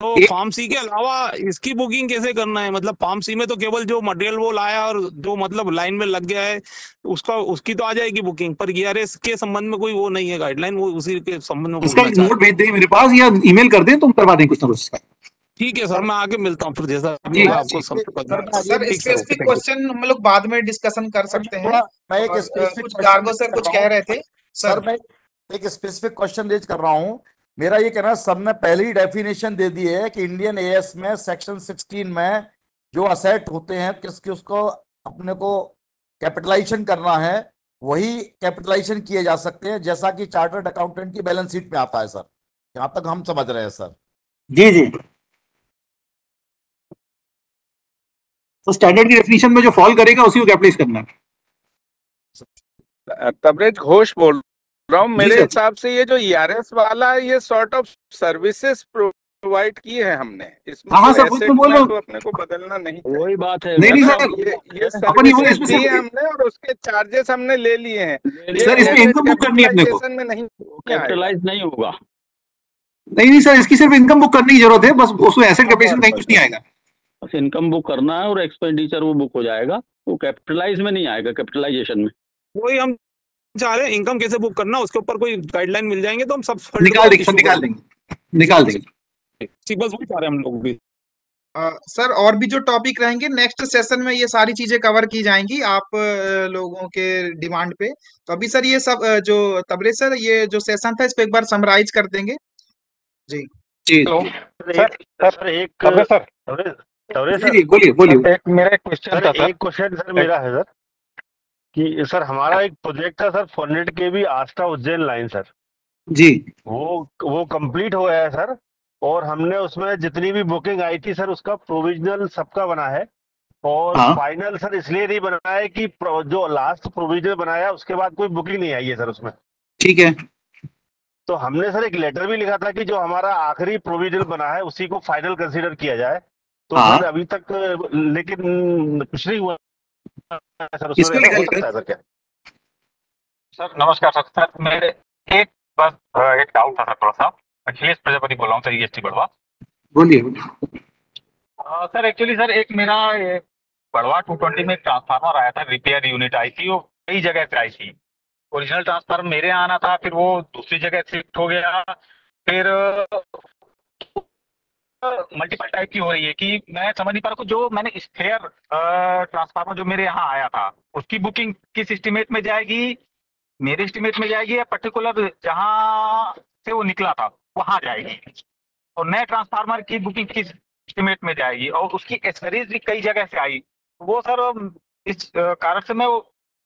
तो फॉर्म C के अलावा इसकी बुकिंग कैसे करना है? मतलब फॉर्म C में तो केवल जो मटेरियल वो लाया और जो मतलब लाइन में लग गया है उसकी तो आ जाएगी बुकिंग, पर ERS के संबंध में कोई वो नहीं है गाइडलाइन, वो उसी के संबंध में इसका नोट भेज दें मेरे पास या ईमेल कर दें, तुम करवा दें कुछ ना कुछ इसका। ठीक है सर, मैं आके मिलता हूँ फिर, जैसा आपको सर स्पेसिफिक क्वेश्चन हम लोग बाद में डिस्कशन कर सकते हैं। मैं एक स्पेसिफिक कार्गो सर कुछ कह रहे थे सर, मैं एक स्पेसिफिक क्वेश्चन रेज कर रहा हूँ। मेरा ये कहना है, सबने पहले ही डेफिनेशन दे दी है कि इंडियन AS में सेक्शन 16 में जो असेट होते हैं किसके उसको अपने को कैपिटलाइजेशन करना है, वही कैपिटलाइजेशन किए जा सकते हैं, जैसा कि चार्टर्ड अकाउंटेंट की बैलेंस शीट में आता है सर। यहाँ तक हम समझ रहे हैं सर? जी जी, तो स्टैंडर्ड की डेफिनेशन में जो फॉल करेगा उसी को कैपिटलाइज करना है। तबरेज घोष बोल रहा हूँ, मेरे हिसाब से ये जो ERS वाला ये सॉर्ट ऑफ सर्विसेज प्रोवाइड की है हमने, इसमें हाँ तो सर, कुछ तो एसेट बोल रहा में हूँ। तो अपने को बदलना नहीं वही बात है नहीं नहीं मतलब सर, ये अपन ये बोले सर्विसेज इसमें दी है सिर्फ हमने और उसके चार्जेस हमने ले लिए हैं, ये सर इसमें एसेट इनकम बुक करनी है अपने को। कैपिटलाइजेशन में नहीं आएगा। कैपिटलाइज नहीं होगा। नहीं नहीं सर, इसकी सिर्फ इनकम बुक करने की जरूरत है, बस उसमें एसेट कैपिटलाइजेशन कहीं कुछ नहीं आएगा। बस इनकम बुक करना है और एक्सपेंडिचर वो बुक हो जाएगा, वो कैपिटलाइज में नहीं आएगा, कैपिटलाइजेशन में। वही हम चाह रहे हैं, इनकम कैसे बुक करना, उसके ऊपर कोई गाइडलाइन मिल जाएंगे तो हम सब निकाल देंगे सर, निकाल देंगे। ठीक, बस वही चाह रहे हैं हम लोग भी। सर और भी जो टॉपिक रहेंगे नेक्स्ट सेशन में ये सारी चीजें कवर की जाएंगी आप लोगों के डिमांड पे। तो अभी सर ये सब जो तबरेज सर ये जो सेशन था इसको एक बार समराइज कर देंगे। जी जी सर एक बोलिए बोलिए। एक मेरा क्वेश्चन था सर, एक क्वेश्चन सर मेरा है सर कि सर हमारा एक प्रोजेक्ट था सर 400 kV आस्था उज्जैन लाइन सर जी, वो कंप्लीट हो गया है सर, और हमने उसमें जितनी भी बुकिंग आई थी सर उसका प्रोविजनल सबका बना है, और फाइनल सर इसलिए नहीं बना है कि जो लास्ट प्रोविजनल बनाया उसके बाद कोई बुकिंग नहीं आई है सर उसमें। ठीक है। तो हमने सर एक लेटर भी लिखा था कि जो हमारा आखिरी प्रोविजनल बना है उसी को फाइनल कंसीडर किया जाए, तो सर अभी तक लेकिन कुछ नहीं हुआ सर, उसमें ऐसा हो सकता है सर क्या? सर नमस्कार सर। सर मेरे एक बस एक डाउट था सर, थोड़ा सा। अखिलेश प्रजापति बोल रहा हूँ सर, EST बड़वा। बोलिए। सर एक्चुअली सर एक मेरा बड़वा 220 में ट्रांसफार्मर आया था, रिपेयर यूनिट आई थी, वो कई जगह से आई थी। ओरिजिनल ट्रांसफार्मर मेरे यहाँ आना था, फिर वो दूसरी जगह शिफ्ट हो गया, फिर मल्टीपल टाइप की हो रही है कि मैं समझ नहीं पा रहा हूँ। जो मैंने स्पेयर ट्रांसफार्मर जो मेरे यहाँ आया था उसकी बुकिंग किस एस्टीमेट में जाएगी, मेरे एस्टीमेट में जाएगी या पर्टिकुलर जहाँ से वो निकला था वहां जाएगी, और नए ट्रांसफार्मर की बुकिंग किस एस्टीमेट में जाएगी, और उसकी एक्सपीरियंस भी कई जगह से आई। वो सर इस कारण से मैं वो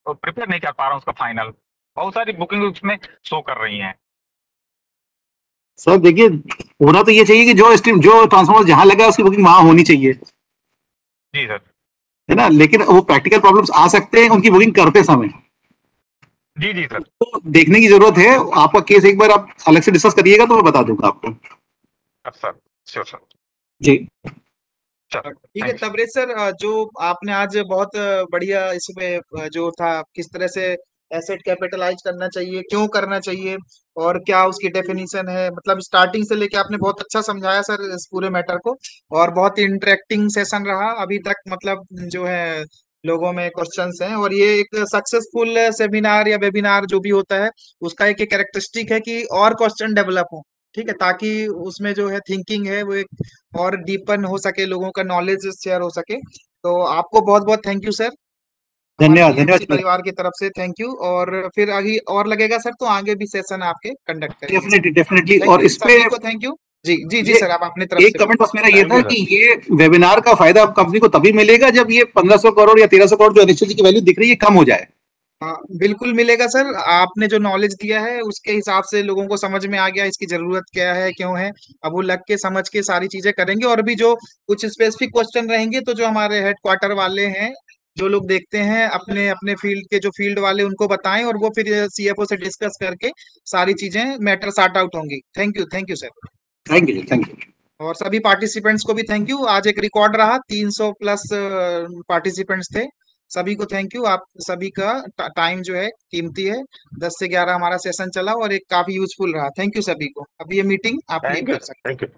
प्रिपेयर नहीं कर पा रहा हूँ उसका फाइनल, बहुत सारी बुकिंग उसमें शो कर रही हैं। सर देखिए, होना तो ये चाहिए कि जो ट्रांसफार्मर जहां लगा उसकी बुकिंग वहां होनी चाहिए, जी सर, है ना, लेकिन वो प्रैक्टिकल प्रॉब्लम्स आ सकते हैं उनकी बुकिंग करते समय। जी जी सर, तो देखने की जरूरत है। आपका केस एक बार आप अलग से डिस्कस करिएगा तो मैं बता दूंगा आपको। सर श्योर सर जी ठीक है। तबरेज सर जो आपने आज बहुत बढ़िया इसमें जो था किस तरह से एसेट कैपिटलाइज करना चाहिए, क्यों करना चाहिए और क्या उसकी डेफिनेशन है, मतलब स्टार्टिंग से लेके आपने बहुत अच्छा समझाया सर इस पूरे मैटर को, और बहुत ही इंटरेक्टिंग सेशन रहा अभी तक। मतलब जो है लोगों में क्वेश्चंस हैं, और ये एक सक्सेसफुल सेमिनार या वेबिनार जो भी होता है उसका एक कैरेक्टरिस्टिक है कि और क्वेश्चन डेवलप हो, ठीक है, ताकि उसमें जो है थिंकिंग है वो एक और डीपन हो सके, लोगों का नॉलेज शेयर हो सके। तो आपको बहुत बहुत थैंक यू सर, धन्यवाद। धन्यवाद परिवार की तरफ से थैंक यू। और फिर आगे और लगेगा सर तो आगे भी सेशन आपके कंडक्ट करेंगे। डेफिनेटली। और इस पे थैंक यू। जी जी जी सर, आप अपनी तरफ एक से कमेंट बस मेरा ये था कि ये वेबिनार का फायदा कंपनी को तभी मिलेगा जब ये 1500 करोड़ या 1300 करोड़ जो एनएचएजी की वैल्यू दिख रही है कम हो जाए। हाँ बिल्कुल मिलेगा सर, आपने जो नॉलेज दिया है उसके हिसाब से लोगों को समझ में आ गया इसकी जरूरत क्या है, क्यों है। अब वो लग के समझ के सारी चीजें करेंगे, और भी जो कुछ स्पेसिफिक क्वेश्चन रहेंगे तो जो हमारे हेडक्वार्टर वाले हैं जो लोग देखते हैं अपने अपने फील्ड के जो फील्ड वाले उनको बताएं, और वो फिर CFO से डिस्कस करके सारी चीजें मैटर सॉर्ट आउट होंगी। Thank you sir. Thank you. और सभी पार्टिसिपेंट्स को भी थैंक यू। आज एक रिकॉर्ड रहा, 300 प्लस पार्टिसिपेंट्स थे, सभी को थैंक यू। आप सभी का टाइम जो है कीमती है, 10 से 11 हमारा सेशन चला और एक काफी यूजफुल रहा। थैंक यू सभी को। अब ये मीटिंग आप लीव कर सकते हैं। Thank you.